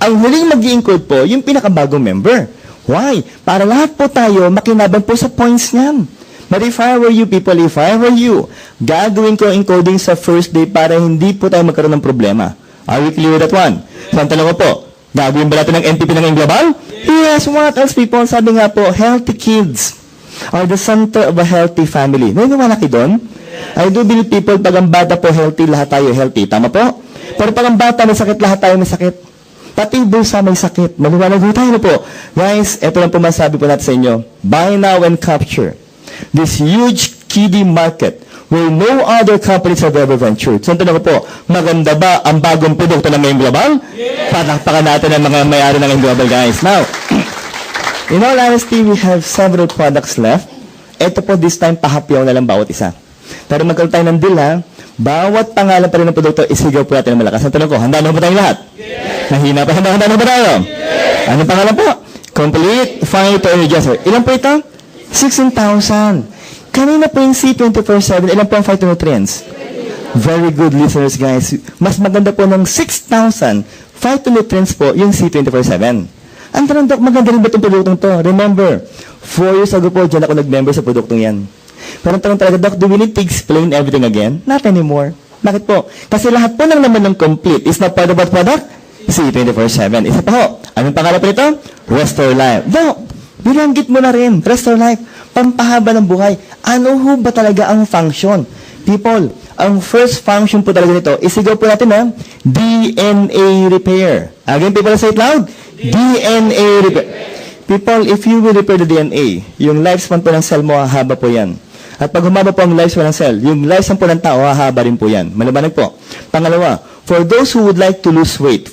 Ang huling mag-i-encode po, yung pinaka-bagong member. Why? Para lahat po tayo makinabang po sa points niyan. But if I were you, people, if I were you, gagawin ko encoding sa first day para hindi po tayo magkaroon ng problema. Are we clear with that one? So, ang tanong ko po, gagawin ba natin ng NPP ng ngayong global? Yes, what else, people? Sabi nga po, healthy kids are the center of a healthy family. Naniniwala kayo doon? I do believe, people, pag ang bata po healthy, lahat tayo healthy. Tama po? Pero pag ang bata may sakit, lahat tayo may sakit. Pati yung bulsa may sakit. Maliwanag po tayo na po. Guys, ito lang po masabi po natin sa inyo. Buy now and capture this huge kiddie market where no other companies have ever ventured. So, tanong ko po, maganda ba ang bagong produkto ng ngayong global? Yes! Patakpakan natin ang mga may-ari ng ngayong global, guys. Now, in all honesty, we have several products left. Ito po, this time, pahapyaw na lang bawat isa. Pero magkaroon tayo ng deal, ha? Bawat pangalan pa rin ng produkto, isigaw po natin ng malakas. Ang tanong ko, handa na ba tayong lahat? Yes! Nahina pa, handa na ba tayo? Yes! Anong pangalan po? Complete Phyto Energizer. Ilan po ito? 16,000. Kanina po yung C24/7, ilan po ang phytonutrients? Very good listeners, guys. Mas maganda po ng 6,000 phytonutrients po yung C24/7. Ang tanong, Doc, maganda rin ba itong produktong to? Remember, 4 years ago po, dyan ako nag-member sa produktong yan. Pero ang tanong talaga, Doc, do we need to explain everything again? Not anymore. Bakit po? Kasi lahat po ng laman ng complete is not part of what product? C24/7. Isa pa ho. Anong pangalan po nito? Restore Life. Doc, bilanggit mo na rin. Restore Life. Pampahaba ng buhay. Ano ho ba talaga ang function? People, ang first function po talaga nito, isigaw po natin na DNA repair. Again, people, say it loud. DNA repair. People, if you will repair the DNA, yung lifespan po ng cell mo, hahaba po yan. At pag humaba po ang lifespan ng cell, yung lifespan po ng tao, hahaba rin po yan. Malabanag po. Pangalawa, for those who would like to lose weight,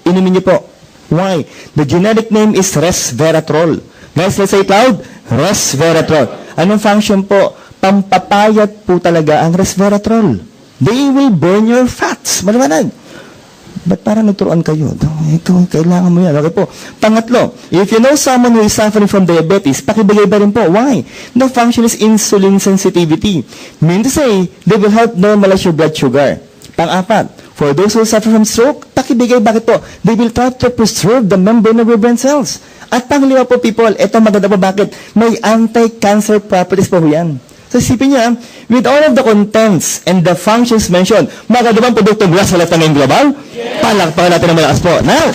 inumin niyo po. Why? The genetic name is resveratrol. Guys, let's say it loud. Resveratrol. Anong function po? Pampapayat po talaga ang resveratrol. They will burn your fats. Maliwanag. Ba't parang nagturuan kayo? Ikaw, kailangan mo yan. Okay po. Pangatlo, if you know someone who is suffering from diabetes, pakibigay ba rin po? Why? The function is insulin sensitivity. Mean to say, they will help normalize your blood sugar. Pang-apat, for those who suffer from stroke, pakibigay. Bakit po? They will try to preserve the membrane of your brain cells. At panglima po, people, ito maganda po bakit? May anti-cancer properties po yan. So, isipin niya, with all of the contents and the functions mentioned, maganda bang produktong glass sa lahat ng global? Yes! Palakpakan natin ng malakas po. Now,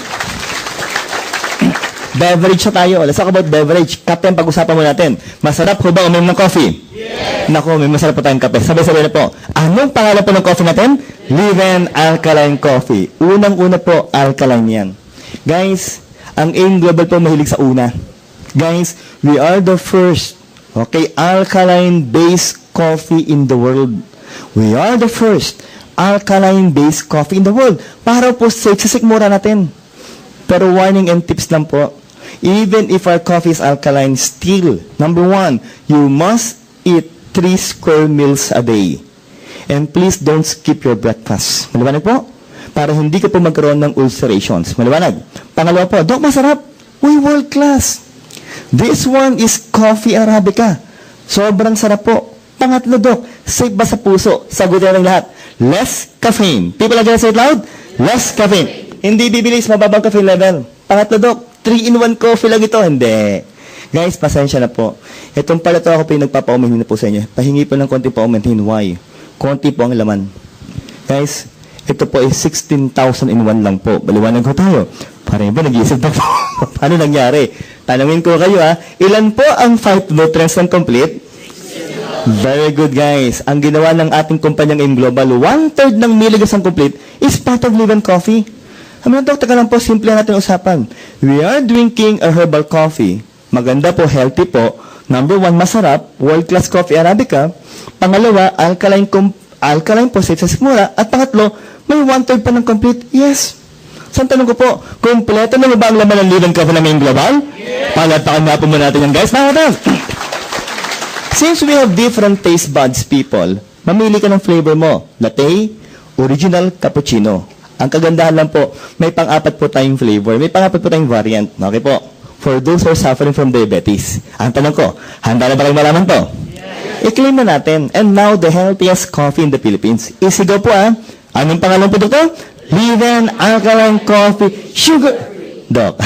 beverage na tayo. Let's talk about beverage. Kape ang pag-usapan mo natin. Masarap ko ba uminom ng coffee? Yes! Naku, may masarap po tayong kape. Sabay-sabay na po. Anong pangalan po ng coffee natin? Live Alkaline Coffee. Unang-una po, alkaline yan. Guys, ang AIM Global po mahilig sa una. Guys, we are the first, okay, alkaline-based coffee in the world. We are the first alkaline-based coffee in the world. Para po sa sikmura natin. Pero warning and tips lang po. Even if our coffee is alkaline, still, number 1, you must eat 3 square meals a day. And please don't skip your breakfast. Maliwanag po? Para hindi ka po magkaroon ng ulcerations. Maliwanag. Pangalawa po, Doc, masarap. Uy, world class. This one is coffee Arabica. Sobrang sarap po. Pangatlo, Doc, safe ba sa puso? Sagutin ng lahat. Less caffeine. People again, say it loud. Less caffeine. Hindi bibilis, mababang caffeine level. Pangatlo, Doc, 3-in-1 coffee lang ito. Hindi. Guys, pasensya na po. Itong pala to ako po yung nagpapauminhin na po sa inyo. Pahingi po ng konti pauminhin. Why? Konti po ang laman. Guys, ito po ay 16,000 in 1 lang po. Baliwanag ko tayo. Parang ba nag-iisip na po? Paano nangyari? Tanungin ko kayo ha. Ilan po ang phytonutrients ng complete? Very good, guys. Ang ginawa ng ating kumpanyang AIM Global, 1/3 ng milligrams ng complete is part of Live Coffee. Mga doktor ka lang po, simple natin usapan. We are drinking a herbal coffee. Maganda po, healthy po. Number 1, masarap. World-class coffee Arabica. Pangalawa, alkaline po, safe sa sikmura. At pangatlo, may 1/3 pa ng complete. Yes. So, ang tanong ko po, kompleto na ba ang laman ng Live Coffee ng AIM Global? Yes. Palatakan na po muna natin yan, guys. Since we have different taste buds, people, mamili ka ng flavor mo. Latte, original, cappuccino. Ang kagandahan lang po, may pang-apat po tayong flavor. May pang-apat po tayong variant. Okay po? For those who are suffering from diabetes. Ang tanong ko, handa na ba kayong malaman to? I-claim na natin. And now, the healthiest coffee in the Philippines. Isigaw po Anong pangalan po dito? Liven Alkaline Coffee Sugar. Doc,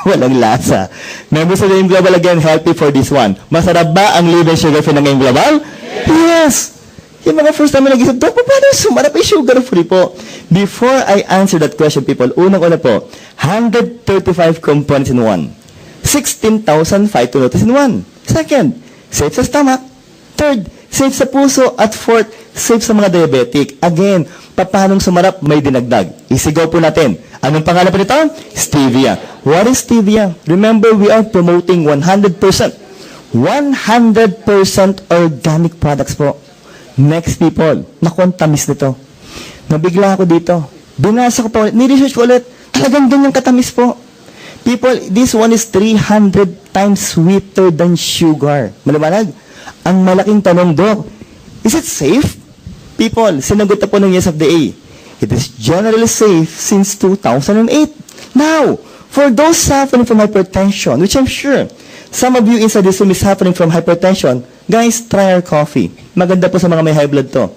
walang lasa. Members of the Game Global again, healthy for this one. Masarap ba ang Liven Sugar Free ng Game Global? Yes! Yung mga first time na nag-isip, Doc, paano sumarap ay sugar free po? Before I answer that question, people, unang-una po, 135 components in one. 16,005 to notice in one. Second, safe sa stomach. Third, safe sa puso. At fourth, safe sa mga diabetic. Again, paano sumarap, may dinagdag. Isigaw po natin. Anong pangalan po nito? Stevia. What is stevia? Remember, we are promoting 100% organic products po. Next, people, nakontamis nito. Nabigla ako dito. Binasa ko pa ulit. Ni-research ko ulit. Talagang ganyang katamis po. People, this one is 300 times sweeter than sugar. Maliwanag? Ang malaking tanong, Doc, is it safe? People, sinagot na po ng yes of the A. It is generally safe since 2008. Now, for those suffering from hypertension, which I'm sure some of you inside this room is suffering from hypertension, guys, try our coffee. Maganda po sa mga may high blood to.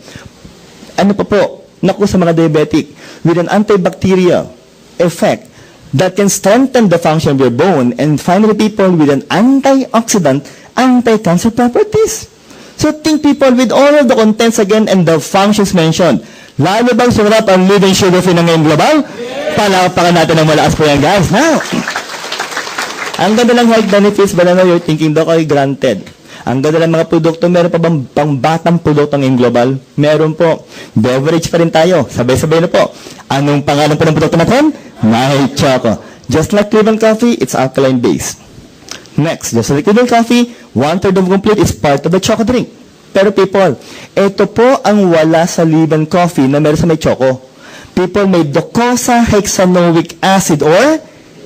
Ano pa po? Naku sa mga diabetic, with an antibacterial effect that can strengthen the function of your bone, and finally people with an antioxidant, anti-cancer properties. So think people with all of the contents again and the functions mentioned. Lalo bang sumarap ang Liven Sugar Free ng Game Global? Palakpakan natin ng malakas po yan, guys. Now, ang ganda ng health benefits, but I know you're thinking, Doc, ay granted. Ang ganda ng mga produkto, meron pa bang pangbatang produkto ng Game Global? Meron po. Beverage pa rin tayo. Sabay-sabay na po. Anong pangalan po ng produkto natin? My Choco. Just like Liven Coffee, it's alkaline based. Next, just like Liven Coffee, 1/3 of complete is part of the Choco drink. Pero people, ito po ang wala sa Liven Coffee na meron sa may Choco. People, may docosahexaenoic acid or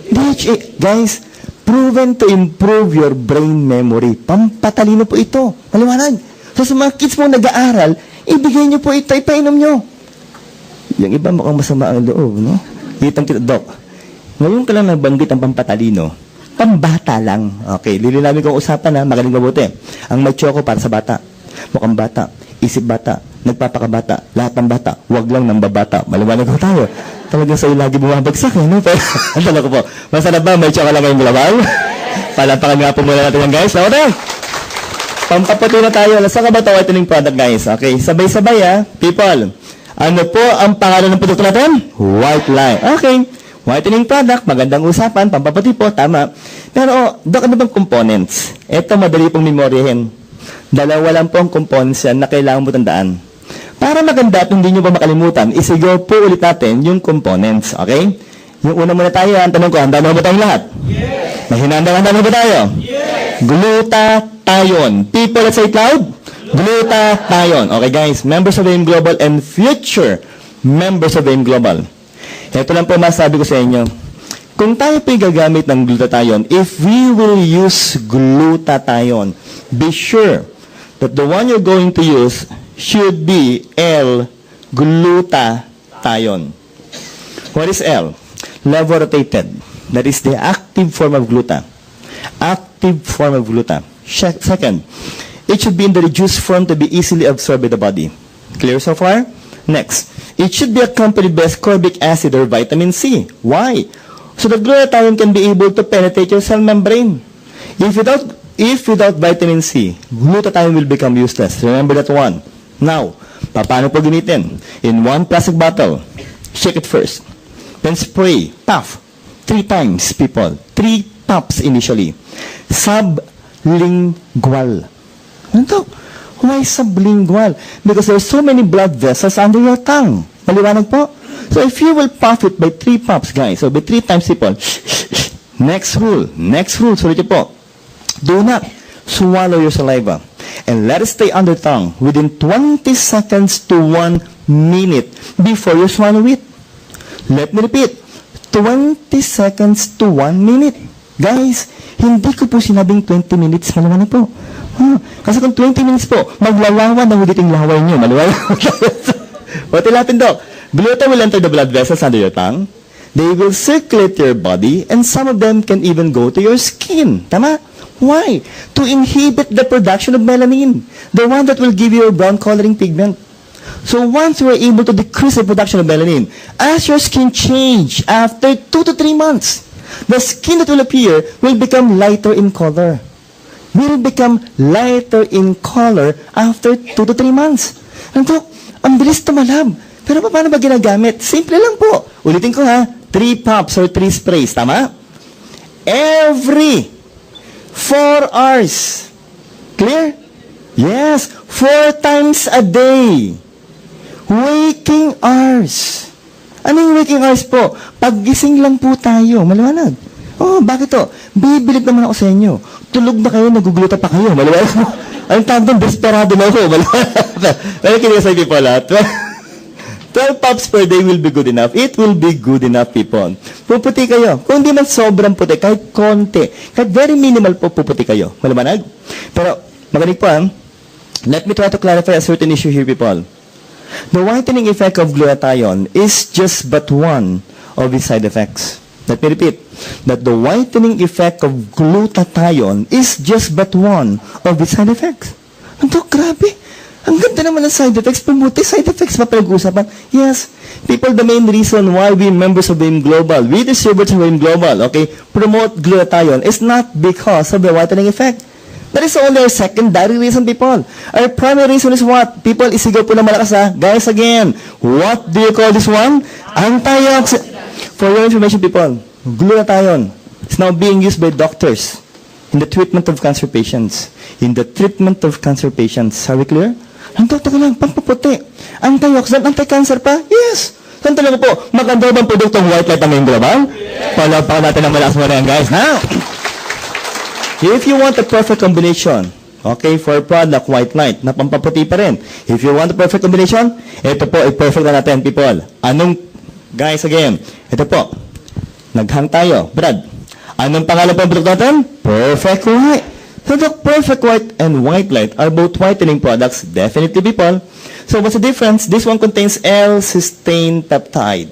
DHA. Guys, proven to improve your brain memory. Pampatalino po ito. Maliwanag. So sa mga kids mo nag-aaral, ibigay nyo po ito, ipainom nyo. Yung iba mukhang masama ang loob, no? Kitang kita, Doc. Ngayon ka lang nabanggit ang pampatalino. Pambata lang. Okay, lilinawin ko ang usapan magaling mabuti. Ang may Choco para sa bata. Mukhang bata, isip bata, nagpapakabata, lahat ng bata, wag lang ng babata. Maliwanag ko tayo. Talagang sa'yo lagi bumabagsak, no? Pero, ano ko po, masarap ba? May Choco lang ngayong global? Palapakan nga po muna natin yan, guys. Okay. Pampaputi na tayo. Nasa ka ba ito whitening product, guys? Okay, sabay-sabay, people. Ano po ang pangalan ng produkto natin? White Line. Okay. Whitening product, magandang usapan, pampaputi po, tama. Pero, Doc, ano bang components? Ito, madali pong memoryahin. Dalawa lang po ang components yan na kailangan mo tandaan. Para maganda at hindi nyo pa makalimutan, isigaw po ulit natin yung components, okay? Yung una muna tayo, ang tanong ko, handa na ba tayong lahat? Yes! Handa na ba tayo? Yes! Glutathione. People, let's say it loud. Glutathione. Okay guys, members of AIM Global and future members of AIM Global. Ito lang po masabi ko sa inyo. Kung tayo po'y gagamit ng glutathione, if we will use glutathione, be sure that the one you're going to use should be L-glutathione. What is L? Levodotated. That is the active form of gluta. Active form of gluta. Second, it should be in the reduced form to be easily absorbed by the body. Clear so far? Next, it should be accompanied by ascorbic acid or vitamin C. Why? So the glutathione can be able to penetrate your cell membrane. If without vitamin C, glutathione will become useless. Remember that one. Now, paano po gamitin? In one plastic bottle, shake it first. Then spray, puff, 3 times, people. 3 puffs initially. Sublingual. Ano to? Why sublingual? Because there are so many blood vessels under your tongue. Maliwanag po? So if you will puff it by 3 puffs, guys, so by 3 times, people. Next rule, sulit po. Do not swallow your saliva and let it stay under tongue within 20 seconds to 1 minute before you swallow it. Let me repeat, 20 seconds to 1 minute. Guys, hindi ko po sinabing 20 minutes, maliwanag po. Kasi kung 20 minutes po, maglalawan ng uliting laway nyo, maliwanag. Pati natin, Doc. Gluta will enter the blood vessels under your tongue. They will circulate your body, and some of them can even go to your skin. Tama? Why? To inhibit the production of melanin, the one that will give you a brown coloring pigment. So once you are able to decrease the production of melanin, as your skin change after 2 to 3 months, the skin that will appear will become lighter in color. Will become lighter in color after 2 to 3 months. Dok, ang bilis tumalab. Pero paano ba ginagamit? Simple lang po. Ulitin ko ha, 3 pops or 3 sprays, tama? Every 4 hours. Clear? Yes, 4 times a day. Waking hours. Ano yung waking hours po? Paggising lang po tayo. Maliwanag. Oh, bakit to? Bibilib naman ako sa inyo. Tulog na kayo, naguguluta pa kayo. Maliwanag. Ang tawag doon, desperado na ako. Maliwanag. Pero kinigasay people ha. 12 pops per day will be good enough. It will be good enough, people. Puputi kayo. Kung di man sobrang puti, kahit konti, kahit very minimal po, puputi kayo. Maliwanag? Pero, magaling po ha. Let me try to clarify a certain issue here, people. The whitening effect of glutathione is just but one of its side effects. Let me repeat. That the whitening effect of glutathione is just but one of its side effects. Ano, grabe. Ang ganda naman ng side effects. Pumuti, side effects pa pinag-uusapan. Yes, people, the main reason why we members of AIM Global, we distributors of AIM Global, okay, promote glutathione is not because of the whitening effect. That is only our secondary reason, people. Our primary reason is what? People, isigaw po na malakas ha. Guys, again, what do you call this one? Antioxidant. For your information, people, glutathione is now being used by doctors in the treatment of cancer patients. In the treatment of cancer patients. Are we clear? Ang totoo lang, pampaputi. Antioxidant, anti-cancer pa? Yes. Saan talaga po? Maganda bang produktong white light ang AIM Global? Palapakan natin ang malakas mo na yan, guys. Now, if you want a perfect combination, okay, for product white light, na pampaputi pa rin. If you want a perfect combination, ito po, i-perfect na natin, people. Anong, guys, again, ito po, naghang tayo. Brad, anong pangalan po ang product natin? Perfect White. So, the Perfect White and White Light are both whitening products, definitely, people. So, what's the difference? This one contains L-cysteine peptide.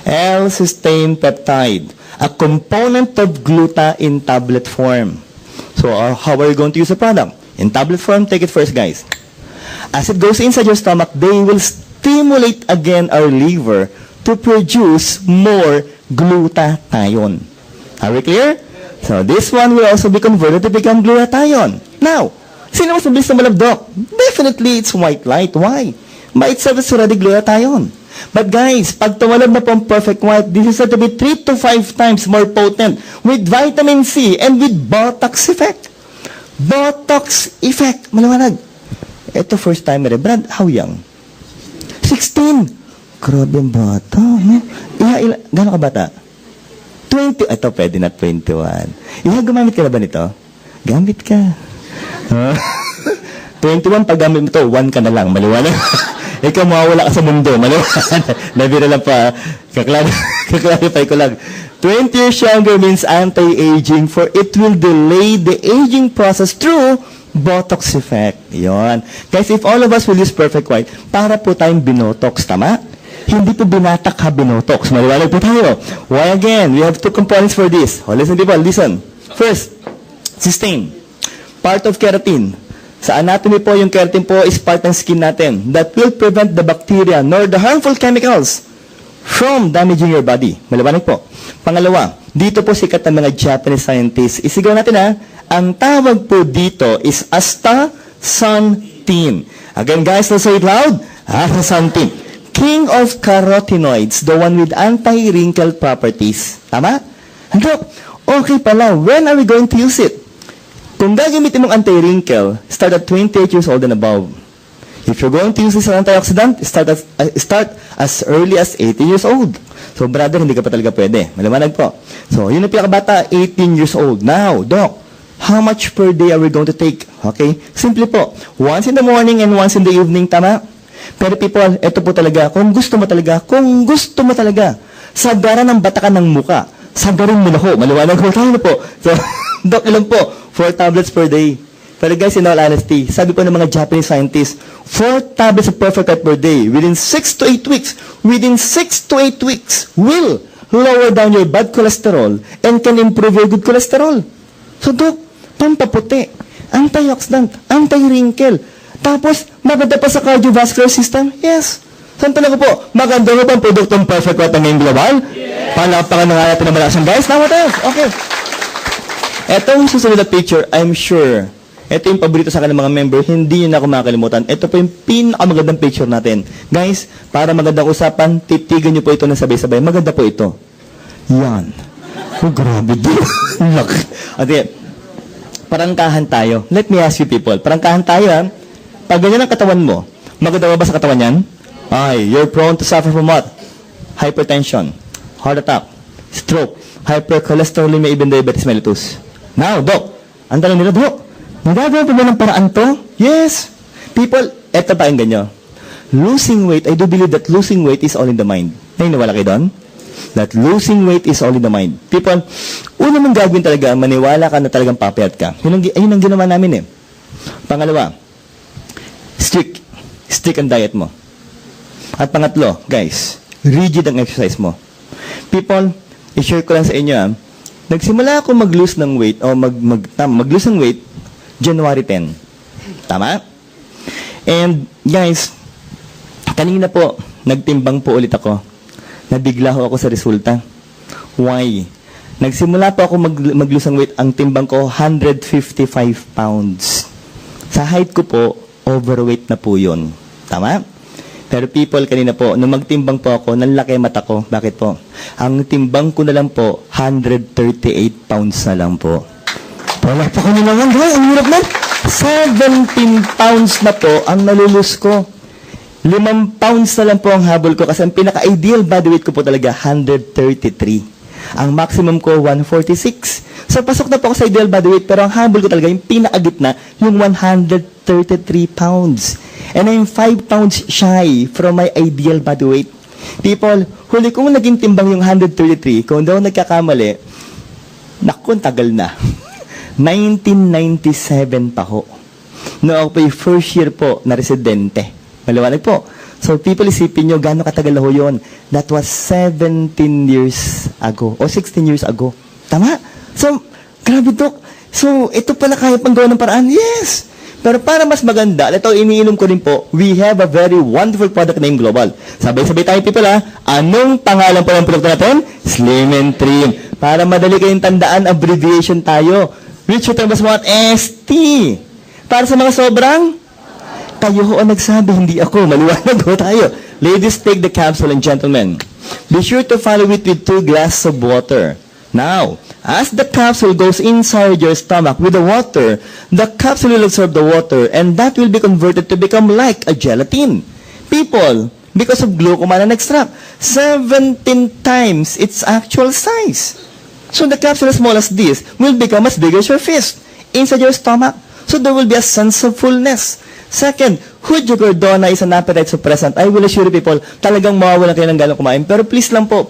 L-cysteine peptide, a component of gluta in tablet form. So, how are you going to use the product? In tablet form, take it first, guys. As it goes inside your stomach, they will stimulate again our liver to produce more glutathione. Are we clear? So, this one will also be converted to become glutathione. Now, sino mas mabilis na malabdok? Definitely, it's white light. Why? By itself, it's already glutathione. But guys, pag tumalab na pong Perfect White, this is said to be 3 to 5 times more potent with vitamin C and with Botox effect. Botox effect. Maliwanag. Ito first timer. Brad, how young? 16. Grabe ang bata. No? Gano'n ka bata? 20. Ito, pwede na 21. Gumamit ka na ba nito? Gamit ka. 21, pag gamit mo ito, 1 ka na lang. Maliwanag. Ikaw mawawala ka sa mundo. Maliwanag. Nabira lang pa. Kaklarify ko lang. 20 years younger means anti-aging for it will delay the aging process through Botox effect. Yon. Guys, if all of us will use Perfect White, para po tayong binotox, tama? Hindi po binatak ha binotox. Maliwanag po tayo. Why again? We have 2 components for this. Oh, listen people, listen. First, cysteine. Part of keratin. Sa anatomy po, yung keratin po is part ng skin natin that will prevent the bacteria nor the harmful chemicals from damaging your body. Maliwanag po. Pangalawa, dito po sikat ng mga Japanese scientists. Isigaw natin ha. Ang tawag po dito is astaxanthin. Again guys, let's say it loud. Astaxanthin. King of carotenoids, the one with anti-wrinkle properties. Tama? Ano? Okay pala. When are we going to use it? Kung gagamitin mong anti-wrinkle, start at 28 years old and above. If you're going to use this as antioxidant, start as early as 18 years old. So, brother, hindi ka pa talaga pwede. Maliwanag po. So, yun ang pinakabata, 18 years old. Now, Doc, how much per day are we going to take? Okay? Simple po. Once in the morning and once in the evening, tama? Pero people, ito po talaga, kung gusto mo talaga, sagaran ng batakan ng muka, sagarin mo na ho. Maliwanag ko tayo na po. So, Doc, ilan po? 4 tablets per day. Pero guys, in all honesty, sabi po ng mga Japanese scientists, 4 tablets of Perfect White per day within 6 to 8 weeks, will lower down your bad cholesterol and can improve your good cholesterol. So, Dok, pampaputi, antioxidant, anti-wrinkle, tapos, maganda pa sa cardiovascular system? Yes. Saan talaga po? Maganda mo pang produktong Perfect White ng global? Yes. Palapakan na nga natin ng malasan, guys. Tama tayo. Okay. Etong susunod na picture, I'm sure, ito yung paborito sa akin ng mga member, hindi nyo na ako makakalimutan. Ito po yung pinakamagandang picture natin. Guys, para magandang usapan, titigan nyo po ito na sabay-sabay. Maganda po ito. Yan. Oh, grabe din. Okay. Parangkahan tayo. Let me ask you people. Parangkahan tayo, ha? Pag ganyan ang katawan mo, maganda ba sa katawan yan? Ay, you're prone to suffer from what? Hypertension, heart attack, stroke, hypercholesterolemia, even diabetes mellitus. Now, Doc, ang tanong nila, Doc, nagagawa pa ba ng paraan to? Yes. People, eto pakinggan nyo. Losing weight, I do believe that losing weight is all in the mind. Naniniwala kayo doon? That losing weight is all in the mind. People, una mong gagawin talaga, maniwala ka na talagang papayat ka. Yun ang ginawa namin eh. Pangalawa, strict ang diet mo. At pangatlo, guys, rigid ang exercise mo. People, i-share ko lang sa inyo, nagsimula ako mag-lose ng weight, o mag-lose ng weight, January 10. Tama? And, guys, kanina po, nagtimbang po ulit ako. Nabigla ho ako sa resulta. Why? Nagsimula po ako mag-lose ng weight, ang timbang ko, 155 pounds. Sa height ko po, overweight na po yun. Tama? Pero people, kanina po, nung magtimbang po ako, nanlaki mata ko. Bakit po? Ang timbang ko na lang po, 138 pounds na lang po. Wala pa ko na naman, guys. Ang hirap na. 17 pounds na po ang nalulus ko. 5 pounds na lang po ang habol ko kasi ang pinaka-ideal body weight ko po talaga, 133. Ang maximum ko, 146. So, pasok na po ako sa ideal body weight, pero ang habol ko talaga, yung pinaka-gitna, yung 133 pounds. And I'm 5 pounds shy from my ideal body weight. People, huli kong naging timbang yung 133, kung daw nagkakamali, naku, tagal na. 1997 pa ho. No, ako po yung first year po na residente. Maliwanag po. So, people, isipin nyo, gano'ng katagal na ho yun? That was 17 years ago, o 16 years ago. Tama? So, grabe, Dok. So, ito pala kaya pang gawa ng paraan? Yes! Pero para mas maganda, ito iniinom ko rin po, we have a very wonderful product named Global. Sabay-sabay tayo, people, ha? Anong pangalan po ng produkto natin? Slim and Trim. Para madali kayong tandaan, abbreviation tayo. Richard Thomas Mott, ST. Para sa mga sobrang, tayo ho ang nagsabi, hindi ako. Maliwanag ho tayo. Ladies, take the capsule, and gentlemen, be sure to follow it with 2 glasses of water. Now, as the capsule goes inside your stomach with the water, the capsule will absorb the water and that will be converted to become like a gelatin. People, because of glucomannan extract, 17 times its actual size. So the capsule as small as this will become as big as your fist inside your stomach. So there will be a sense of fullness. Second, Hydrocodone is an appetite suppressant. I will assure you people, talagang mawawalan kayo ng ganang kumain. Pero please lang po,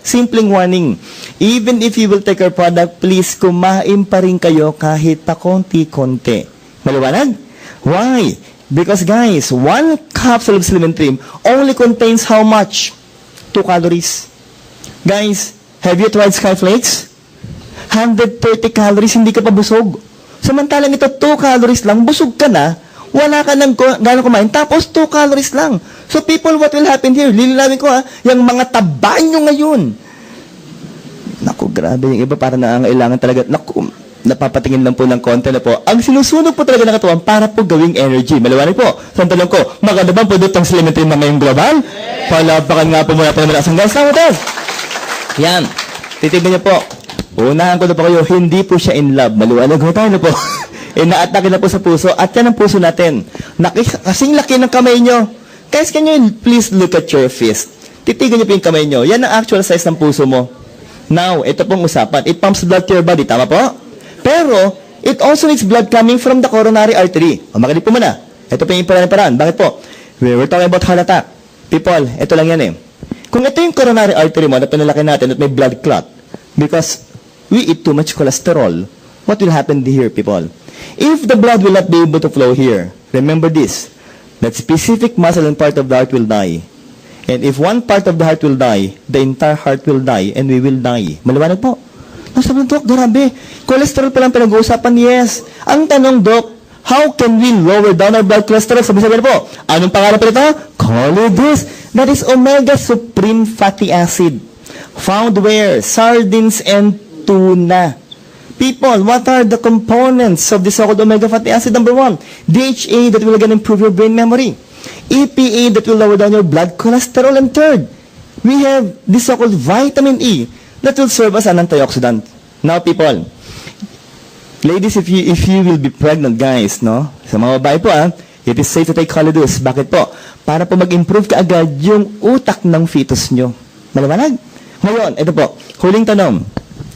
simpleng warning. Even if you will take our product, please kumain pa rin kayo kahit pa konti-konti. Maliwanag? Why? Because guys, 1 capsule of Slim and Trim only contains how much? 2 calories. Guys, have you tried Skyflakes? 130 calories, hindi ka pa busog. Samantalang ito, 2 calories lang, busog ka na, wala ka nang gano'ng kumain, tapos 2 calories lang. So people, what will happen here? Lililawin ko yung mga taba nyo ngayon. Naku, grabe yung iba, para nangangailangan talaga, naku, napapatingin lang po ng konti na po. Ang sinusunog po talaga ng katawan para po gawing energy. Maliwanag po. So ang tanong ko, maganda bang produktong Slim and Trim ngayong global? Palapakan nga po muna po ng malakas. Guys, tama tayo. Yan. Titignan niyo po. Unahan ko na po kayo, hindi po siya in love. Maliwanag ho tayo na po. Inaatake na po sa puso. At yan ang puso natin. Kasing laki ng kamay nyo. Guys, can you please look at your fist? Titigan niyo po yung kamay nyo. Yan ang actual size ng puso mo. Now, ito pong usapan. It pumps blood to your body. Tama po? Pero, it also needs blood coming from the coronary artery. O, makinig po muna. Ito po yung paraan. Bakit po? We're talking about heart attack. People, ito lang yan eh. Kung ito yung coronary artery mo na pinalaki natin at may blood clot, because we eat too much cholesterol, what will happen here, people? If the blood will not be able to flow here, remember this, that specific muscle and part of the heart will die. And if one part of the heart will die, the entire heart will die and we will die. Maliwanag po. Sabi ng Dok, grabe. Cholesterol pa lang pinag-uusapan, yes. Ang tanong, Dok, how can we lower down our blood cholesterol? Sabi po, anong pangalan pa ito? Choleduz. That is omega supreme fatty acid. Found where? Sardines and tuna. People, what are the components of the so-called omega fatty acid? Number 1, DHA that will again improve your brain memory. EPA that will lower down your blood cholesterol. And third, we have the so-called vitamin E that will serve as an antioxidant. Now, people, ladies, if you will be pregnant, guys, no? Sa mga babae po, it is safe to take Choleduz. Bakit po? Para po mag-improve kaagad yung utak ng fetus nyo. Maliwanag? Ngayon, ito po, huling tanong.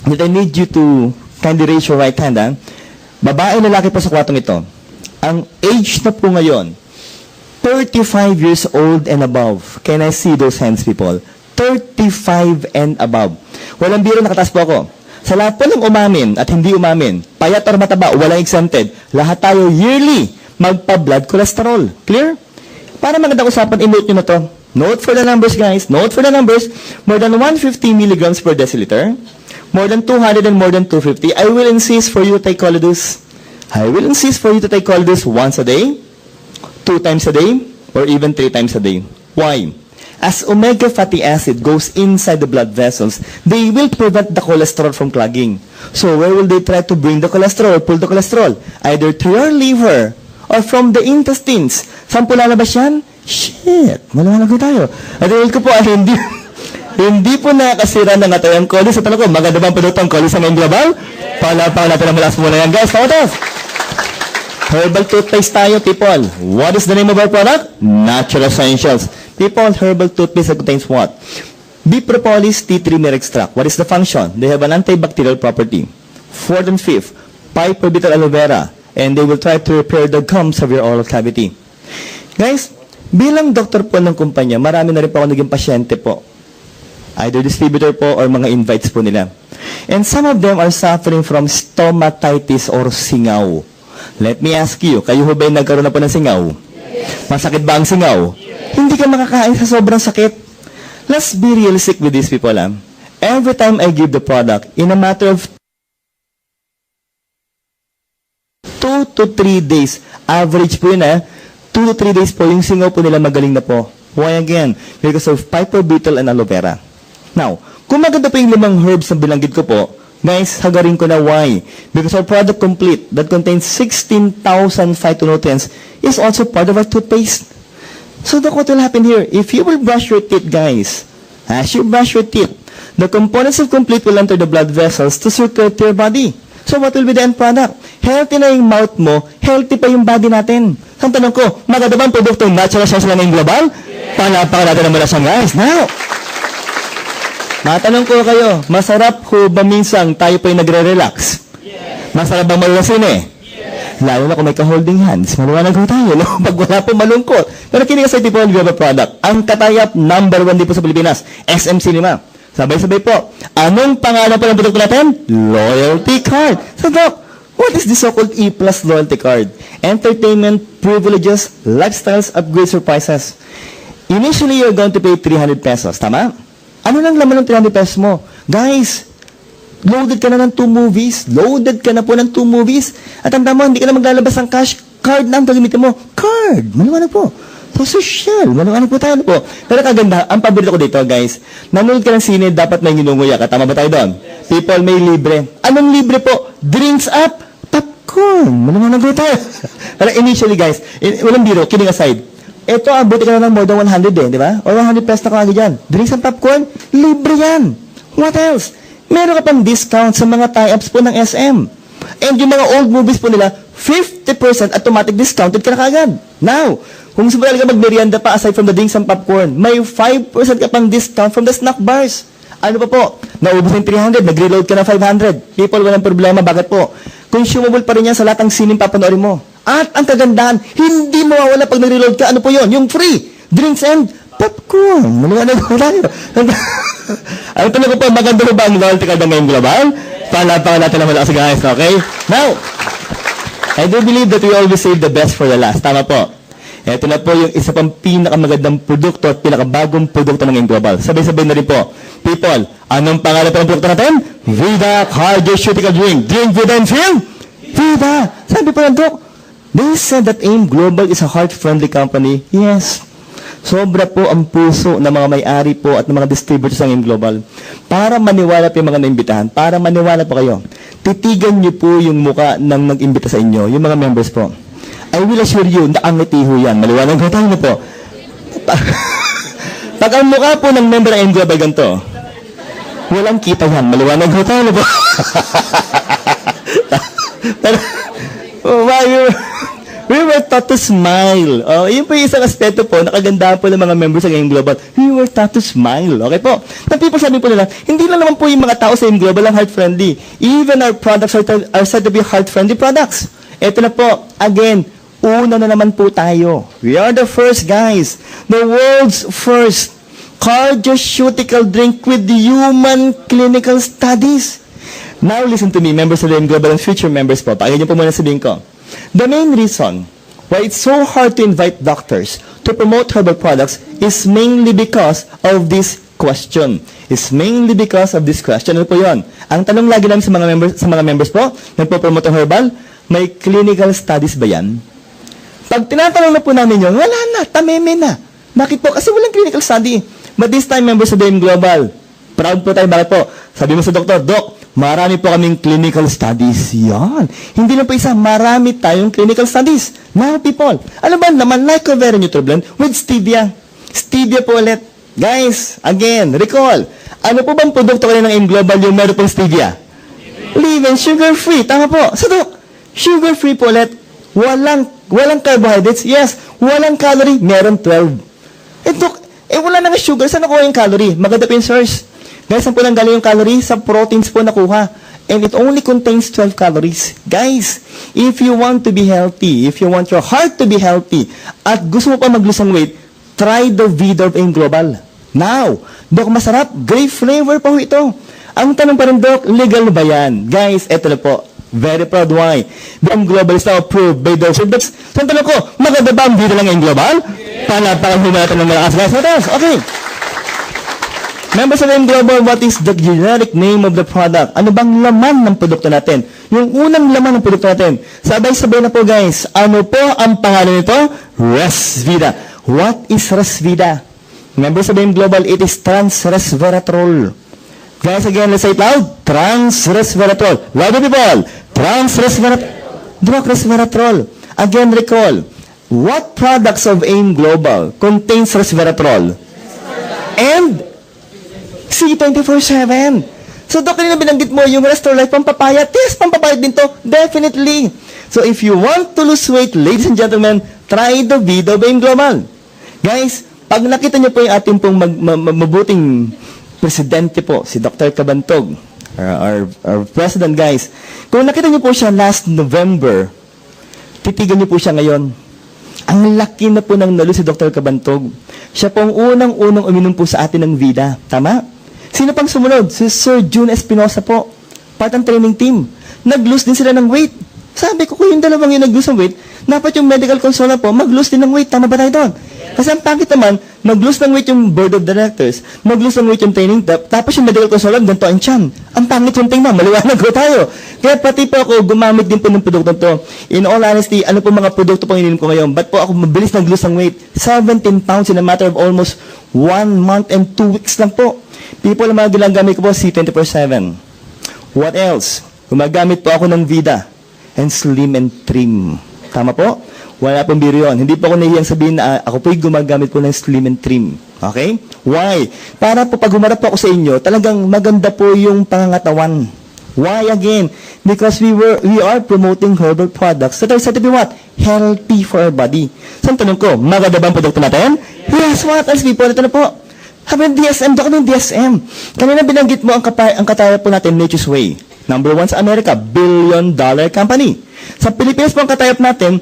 That I need you to kindly raise your right hand, Babae, lalaki po sa kwartong ito. Ang age na po ngayon, 35 years old and above. Can I see those hands, people? 35 and above. Walang biro, nakataas po ako. Sa lahat po ng umamin at hindi umamin, payat or mataba, walang exempted, lahat tayo yearly magpa-blood cholesterol. Clear? Para magandang usapan, i-note nyo na to. Note for the numbers, guys. Note for the numbers. More than 150 milligrams per deciliter. More than 200 and more than 250. I will insist for you to take Choleduz. I will insist for you to take Choleduz once a day, 2 times a day, or even 3 times a day. Why? As omega fatty acid goes inside the blood vessels, they will prevent the cholesterol from clogging. So where will they try to bring the cholesterol, pull the cholesterol? Either through your liver or from the intestines. Saan po lalabas yan? Shit! Malaman ko tayo. At ko po, hindi po nakasira ng atay ang cholesterol. Sa tanong ko, maganda bang produktong cholesterol sa ngayong global? Palapang natin ang malas muna yan, guys. Pamotos! Herbal toothpaste tayo, people. What is the name of our product? Natural Essentials. People, herbal toothpaste that contains what? Bee propolis tea tree mere extract. What is the function? They have an antibacterial property. Fourth and fifth, piperbital aloe vera. And they will try to repair the gums of your oral cavity. Guys, bilang doktor po ng kumpanya, marami na rin po ako naging pasyente po. Either distributor po or mga invites po nila. And some of them are suffering from stomatitis or singaw. Let me ask you, kayo ho ba'y nagkaroon na po ng singaw? Yes. Masakit ba ang singaw? Yes. Hindi ka makakain sa sobrang sakit. Let's be realistic with these people. Every time I give the product, in a matter of 2 to 3 days, average po yun 2 to 3 days po, yung singaw po nila magaling na po. Why again? Because of piperbital and aloe vera. Now, kung maganda po yung 5 herbs na bilanggit ko po, guys, hagarin ko na why. Because our product complete that contains 16,000 phytonutrients is also part of our toothpaste. So look what will happen here. If you will brush your teeth, guys, as you brush your teeth, the components of complete will enter the blood vessels to circulate your body. So what will be the end product? Healthy na yung mouth mo, healthy pa yung body natin. So ang tanong ko, maganda bang produkto natural essentials lang ngayong global? Yes. Palapaka natin ang malasang, guys. Now, matanong ko kayo, masarap ko ba minsang tayo po'y nagre-relax? Yes. Masarap bang malulasin Lalo na kung may ka-holding hands, maliwanag ko tayo, no? Pag wala po malungkot. Pero kinig sa tipo ng product, ang katayap number 1 din po sa Pilipinas, SM Cinema. Sabay-sabay po. Anong pangalan po ng produkto natin? Loyalty Card. So, Doc, what is the so-called E+ Loyalty Card? Entertainment, privileges, lifestyles, upgrade surprises. Initially, you're going to pay 300 pesos. Tama? Ano lang laman ng 300 pesos mo? Guys, loaded ka na ng 2 movies. Loaded ka na po ng 2 movies. At tanda mo, hindi ka na maglalabas ng cash card na ang gagamitin mo. Card! Maliwanag po. So, social. Maliwanag po tayo po. Pero kaganda, ang paborito ko dito, guys. Nanood ka ng sine, dapat may ginunguya ka. Tama ba tayo doon? People, may libre. Anong libre po? Drinks up, popcorn. Maliwanag po tayo. Pero initially, guys, walang biro, kidding aside. Ito, abuti ka na ng more than 100 di ba? Or 100 pesos na kagad dyan. Drinks and popcorn, libre yan. What else? Meron ka pang discount sa mga tie-ups po ng SM. And yung mga old movies po nila, 50% automatic discounted ka na kagad. Now, kung subukan ka magmerienda pa aside from the drinks and popcorn, may 5% ka pang discount from the snack bars. Ano pa po? Naubos ng 300, nag-reload ka na 500. People, walang problema. Bakit po? Consumable pa rin yan sa lahat ng sining papanoorin mo. At ang kagandahan, hindi mawawala pag nag-reload ka. Ano po yun? Yung free drinks and popcorn. Maliwanag ko tayo. Ano talaga po, maganda ba ang loyalty card ngayong global? Palapakan natin ang malakas, guys. Okay? Now, I do believe that we always save the best for the last. Tama po. Ito na po yung isa pang pinakamagandang produkto at pinakabagong produkto ng Global. Sabay-sabay na rin po. People, anong pangalan po ng produkto natin? Vida Cardioceutical Drink. Drink Vida and feel Vida. Sabi po ng Doc, they said that AIM Global is a heart-friendly company. Yes. Sobra po ang puso ng mga may-ari po at ng mga distributors ng AIM Global. Para maniwala po yung mga naimbitahan, para maniwala po kayo, titigan niyo po yung muka ng nag-imbita sa inyo, yung mga members po. I will assure you, nakangiti ho yan. Maliwanag ko tayo na po. Pag ang mukha po ng member ng AIM Global ganito, walang kita yan. Maliwanag ko tayo na po. Pero, we were taught to smile. Oh, yun po yung isang aspeto po, nakaganda po ng mga members ng AIM Global. We were taught to smile. Okay po? Na people sabi po nila, hindi lang naman po yung mga tao sa AIM Global ang heart-friendly. Even our products are said to be heart-friendly products. Ito na po, again, una na naman po tayo. We are the first guys. The world's first cardioceutical drink with human clinical studies. Now listen to me, members of the AIM Global and future members po. Pakinggan niyo po muna sabihin ko. The main reason why it's so hard to invite doctors to promote herbal products is mainly because of this question. It's mainly because of this question. Ano po yun? Ang tanong lagi namin sa mga members po, nagpo-promote ng herbal, may clinical studies ba yan? Pag tinatanong na po namin yun, wala na, tameme na. Bakit po? Kasi walang clinical study. But this time, members of the AIM Global, proud po tayo, bakit po? Sabi mo sa doktor, Doc, marami po kaming clinical studies. Yan. Hindi lang po isa, marami tayong clinical studies. Now, people, ano ba naman, Lycovera Nutriblend with stevia. Stevia po ulit. Guys, again, recall, ano po bang produkto kayo ng AIM Global yung meron pong stevia? Live and sugar-free. Tama po. So, Doc, sugar-free po ulit. Walang carbohydrates. Yes, walang calorie. Meron 12. Doc, wala na nga sugar. Saan nakuha yung calorie? Maganda po yung source. Guys, saan po nang galing yung calorie? Sa proteins po nakuha. And it only contains 12 calories. Guys, if you want to be healthy, if you want your heart to be healthy, at gusto mo pa mag-lose ng weight, try the Vida of AIM Global. Now, Doc, masarap. Grape flavor pa ho ito. Ang tanong pa rin, Doc, legal ba yan? Guys, eto na po. Very proud why. AIM Global is now approved by the But, so, tanong ko, maganda ba ang Vida ng AIM Global? Panapakan humatan ng malakas, guys. What else? Okay. Members of AIM Global, what is the generic name of the product? Ano bang laman ng produkto natin? Yung unang laman ng produkto natin. Sabay-sabay na po, guys. Ano po ang pangalan nito? Resvida. What is Resvida? Members of AIM Global, it is trans-resveratrol. Guys, again, let's say it loud. Trans-resveratrol. Louder, people. Trans-resveratrol. Again, recall. What products of AIM Global contains resveratrol? And C24/7. So, Doc, kanina binanggit mo yung Restore Life pampapayat. Yes, pampapayat din to. Definitely. So, if you want to lose weight, ladies and gentlemen, try the Vida of AIM Global. Guys, pag nakita niyo po yung ating pong mabuting presidente po, si Dr. Cabantog, our president, guys. Kung nakita niyo po siya last November, titigan niyo po siya ngayon. Ang laki na po ng nalo si Dr. Cabantog. Siya po ang unang-unang uminom po sa atin ng Vida. Tama? Sino pang sumunod? Si Sir June Espinosa po. Part ng training team. Nag-lose din sila ng weight. Sabi ko, kung yung dalawang yung nag-lose ng weight, dapat yung medical consultant po, mag-lose din ng weight. Tama ba tayo doon? Kasi ang pangit naman, mag-lose ng weight yung board of directors, mag-lose ng weight yung training staff, tapos yung medical consultant, ganito ang tiyan. Ang pangit yung tingnan, maliwanag ko tayo. Kaya pati po ako, gumamit din po ng produkto to. In all honesty, ano po mga produkto pang ininom ko ngayon? Ba't po ako mabilis nag-lose ng weight? 17 pounds in a matter of almost 1 month and 2 weeks lang po. People, ang mga ginagamit ko po, C24/7. What else? Gumagamit po ako ng Vida and Slim and Trim. Tama po? Wala pong biro yun. Hindi po ako nahihiyang sabihin na ako po'y gumagamit po ng Slim and Trim. Okay? Why? Para po pag humarap po ako sa inyo, talagang maganda po yung pangangatawan. Why again? Because we are promoting herbal products that are said to be what? Healthy for our body. So, ang tanong ko, maganda ba ang produkto natin? Yes, what else people? Ito na po. Habi ng DSM, doon ng DSM. Kanina binanggit mo ang kataya po natin, Nature's Way. Number 1 sa Amerika, $1 billion company. Sa Pilipinas po ang katayap natin,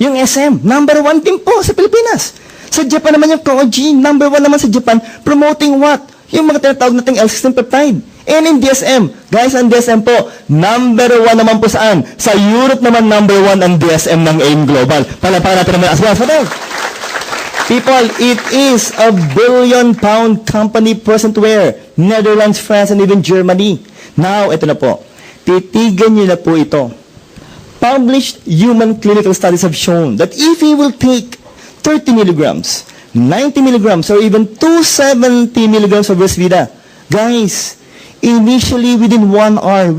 yung SM, number 1 din po sa Pilipinas. Sa Japan naman yung Koji, number 1 naman sa Japan, promoting what? Yung mga tinatawag nating L-system peptide. And in DSM, guys, ang DSM po, number 1 naman po saan? Sa Europe naman, number 1 ang DSM ng AIM Global. Palapakan natin naman as well. People, it is a billion-pound company present where? Netherlands, France, and even Germany. Now, ito na po. Titigan niyo na po ito. Published human clinical studies have shown that if you will take 30 milligrams, 90 milligrams, or even 270 milligrams of Resvida, guys, initially within 1 hour,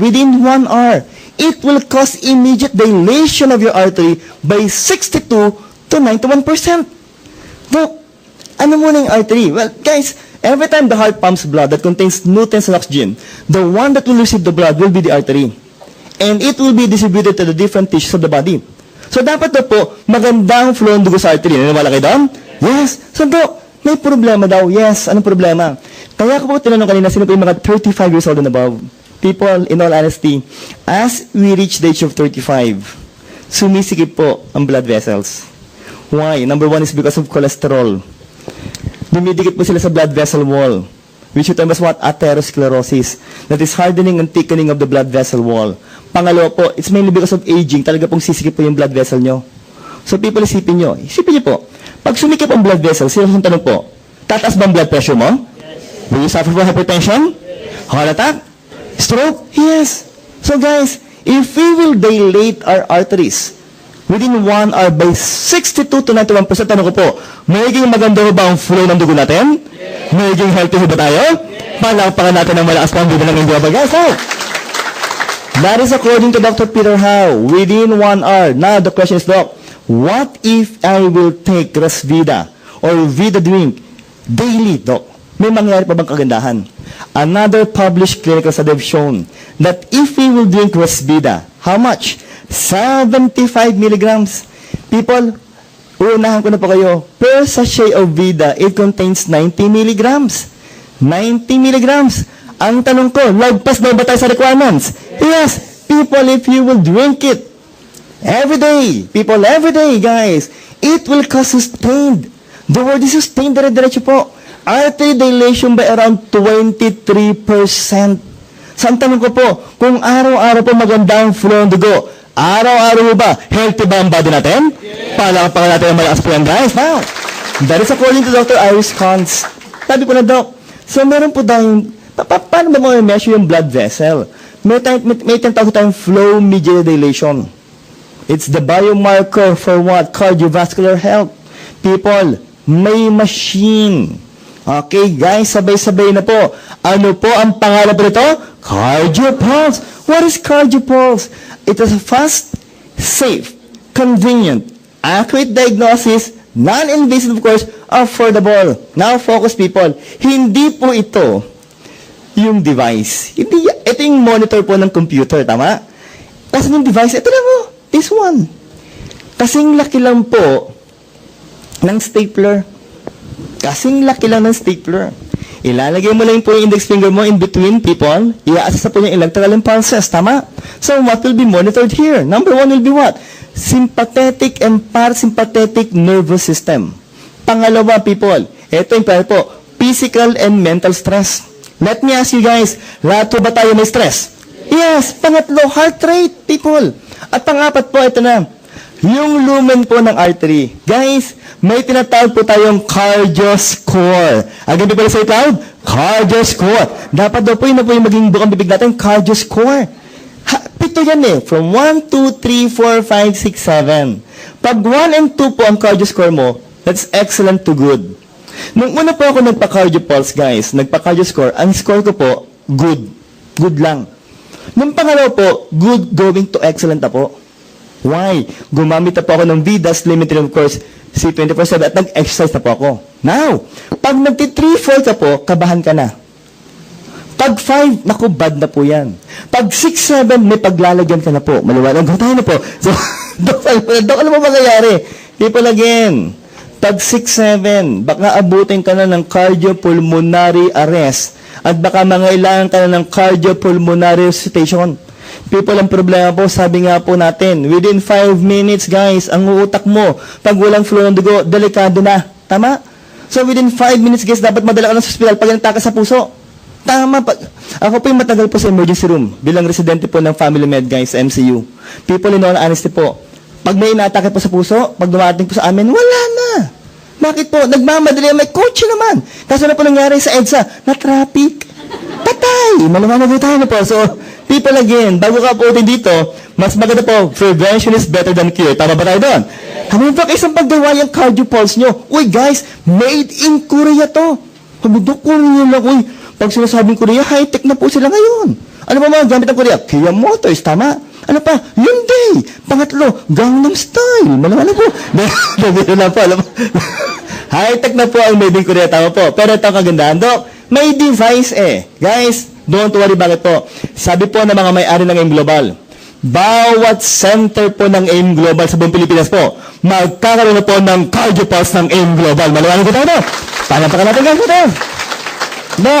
it will cause immediate dilation of your artery by 62 to 91%. Look, ano muna yung artery? Well, guys, every time the heart pumps blood that contains nutrients and oxygen, the one that will receive the blood will be the artery. And it will be distributed to the different tissues of the body. So, dapat na po, magandang flow ng dugo sa artery. Naniniwala kayo doon? Yes. So, Doc, may problema daw. Yes. Anong problema? Kaya ko po tinanong kanina, sino po yung mga 35 years old and above? People, in all honesty, as we reach the age of 35, sumisikip po ang blood vessels. Why? Number 1 is because of cholesterol. Dumidikit po sila sa blood vessel wall, which you term as what? Atherosclerosis. That is hardening and thickening of the blood vessel wall. Pangalawa po, it's mainly because of aging. Talaga pong sisikip po yung blood vessel nyo. So people, isipin nyo po, pag sumikip ang blood vessel, sino ang tanong po, tataas ba ang blood pressure mo? Yes. Will you suffer from hypertension? Yes. Heart attack? Stroke? Yes. So guys, if we will dilate our arteries within 1 hour by 62 to 91%, tanong ko po, magiging maganda ba ang flow ng dugo natin? Yes. Magiging healthy ba tayo? Yes. Palakpakan natin ang malakas pang bida ng Indioba, guys. Oh. That is according to Dr. Peter Howe, within 1 hour. Now the question is, Doc, what if I will take Resvida or Vida drink daily, Doc? May mangyari pa bang kagandahan? Another published clinical study have shown that if we will drink Resvida, how much? 75 milligrams. People, uunahan ko na po kayo, per sachet of Vida, it contains 90 milligrams. 90 milligrams. Ang tanong ko, lagpas na ba tayo sa requirements? Yes, people, if you will drink it every day, people, every day, guys, it will cause sustained. The word is sustained, dire-diretso po. Artery dilation by around 23%. So, ang tanong ko po, kung araw-araw po maganda ang flow ng dugo, araw-araw ba, healthy ba ang body natin? Yeah. Palakpakan natin ang malakas po yan, guys. Now, that is according to Dr. Iris Kantz. Sabi ko na, Doc, so meron po tayong, paano ba mo measure yung blood vessel? May tinatawag tayong flow mediated dilation. It's the biomarker for what? Cardiovascular health. People, may machine. Okay, guys, sabay-sabay na po. Ano po ang pangalan po nito? CardioPulse. What is CardioPulse? It is a fast, safe, convenient, accurate diagnosis, non-invasive, of course, affordable. Now, focus, people. Hindi po ito yung device. Hindi, ito yung monitor po ng computer, tama? Kasi yung device, ito lang po. This one. Kasing laki lang po ng stapler. Kasing laki lang ng stapler. Ilalagay mo lang po yung index finger mo in between, people. I-assess po yung electrical impulses, tama? So, what will be monitored here? Number 1 will be what? Sympathetic and parasympathetic nervous system. Pangalawa, people, ito yung po, physical and mental stress. Let me ask you guys, lahat po ba tayo may stress? Yes. Pangatlo, heart rate, people. At pangapat po, ito na, yung lumen po ng artery. Guys, may tinatawag po tayong cardio score. Again, di ba sa cloud? Cardio score. Dapat daw po yun na po yung maging bukang bibig natin, cardio score. Pito yan eh. From 1, 2, 3, 4, 5, 6, 7. Pag 1 and 2 po ang cardio score mo, that's excellent to good. Nung una po ako nagpa-cardio pulse, guys, nagpa-cardio score, ang score ko po, good. Good lang. Nung pangalawa po, good going to excellent na po. Why? Gumamit na po ako ng Vidas Limited, of course, C24/7 at nag-exercise na po ako. Now, pag nagti-3-4 ka po, kabahan ka na. Pag 5, naku, bad na po yan. Pag 6-7, may paglalagyan ka na po. Maliwanag ko tayo na po. So, Dok, ano mo mangyayari? People again. Pag 6-7, baka abutin ka na ng cardiopulmonary arrest at baka mangailangan ka na ng cardiopulmonary resuscitation. People, ang problema po, sabi nga po natin, within 5 minutes, guys, ang utak mo, pag walang flow ng dugo, delikado na. Tama? So, within 5 minutes, guys, dapat madala ka ng hospital pag nagtaka sa puso. Tama pa. Ako po yung matagal po sa emergency room bilang residente po ng Family Med guys sa MCU. People in all honesty po, pag may inaatake po sa puso, pag dumating po sa amin, wala na. Bakit po? Nagmamadali, may coach naman. Kaso na po nangyari sa EDSA, na traffic. Patay! Malumanag tayo na po. So, people again, bago ka po dito, mas maganda po, prevention is better than cure. Tama ba tayo doon? Ano ba kayo isang paggawa yung cardio pulse nyo? Uy guys, made in Korea to. Sabi do, Korea lang. Uy, pag sinasabing Korea, high-tech na po sila ngayon. Ano ba mga gamit ng Korea? Kia Motors, tama. Ano pa? Hyundai. Pangatlo, Gangnam Style. Malamang po. Nabito na po. High-tech na po ang made in Korea. Tama po. Pero ito ang kagandahan, Dok. May device eh. Guys, don't worry. Bakit po? Sabi po ng mga may-ari ng AIM Global, bawat center po ng AIM Global sa buong Pilipinas po, magkakaroon na po ng cardio pulse ng AIM Global. Malamang po tayo. Panampakan natin guys ito. No.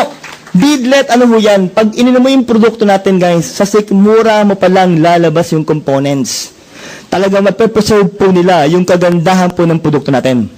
Bidlet, ano mo yan? Pag ininom mo yung produkto natin, guys, sa sikmura mo palang lalabas yung components. Talaga mape-preserve po nila yung kagandahan po ng produkto natin.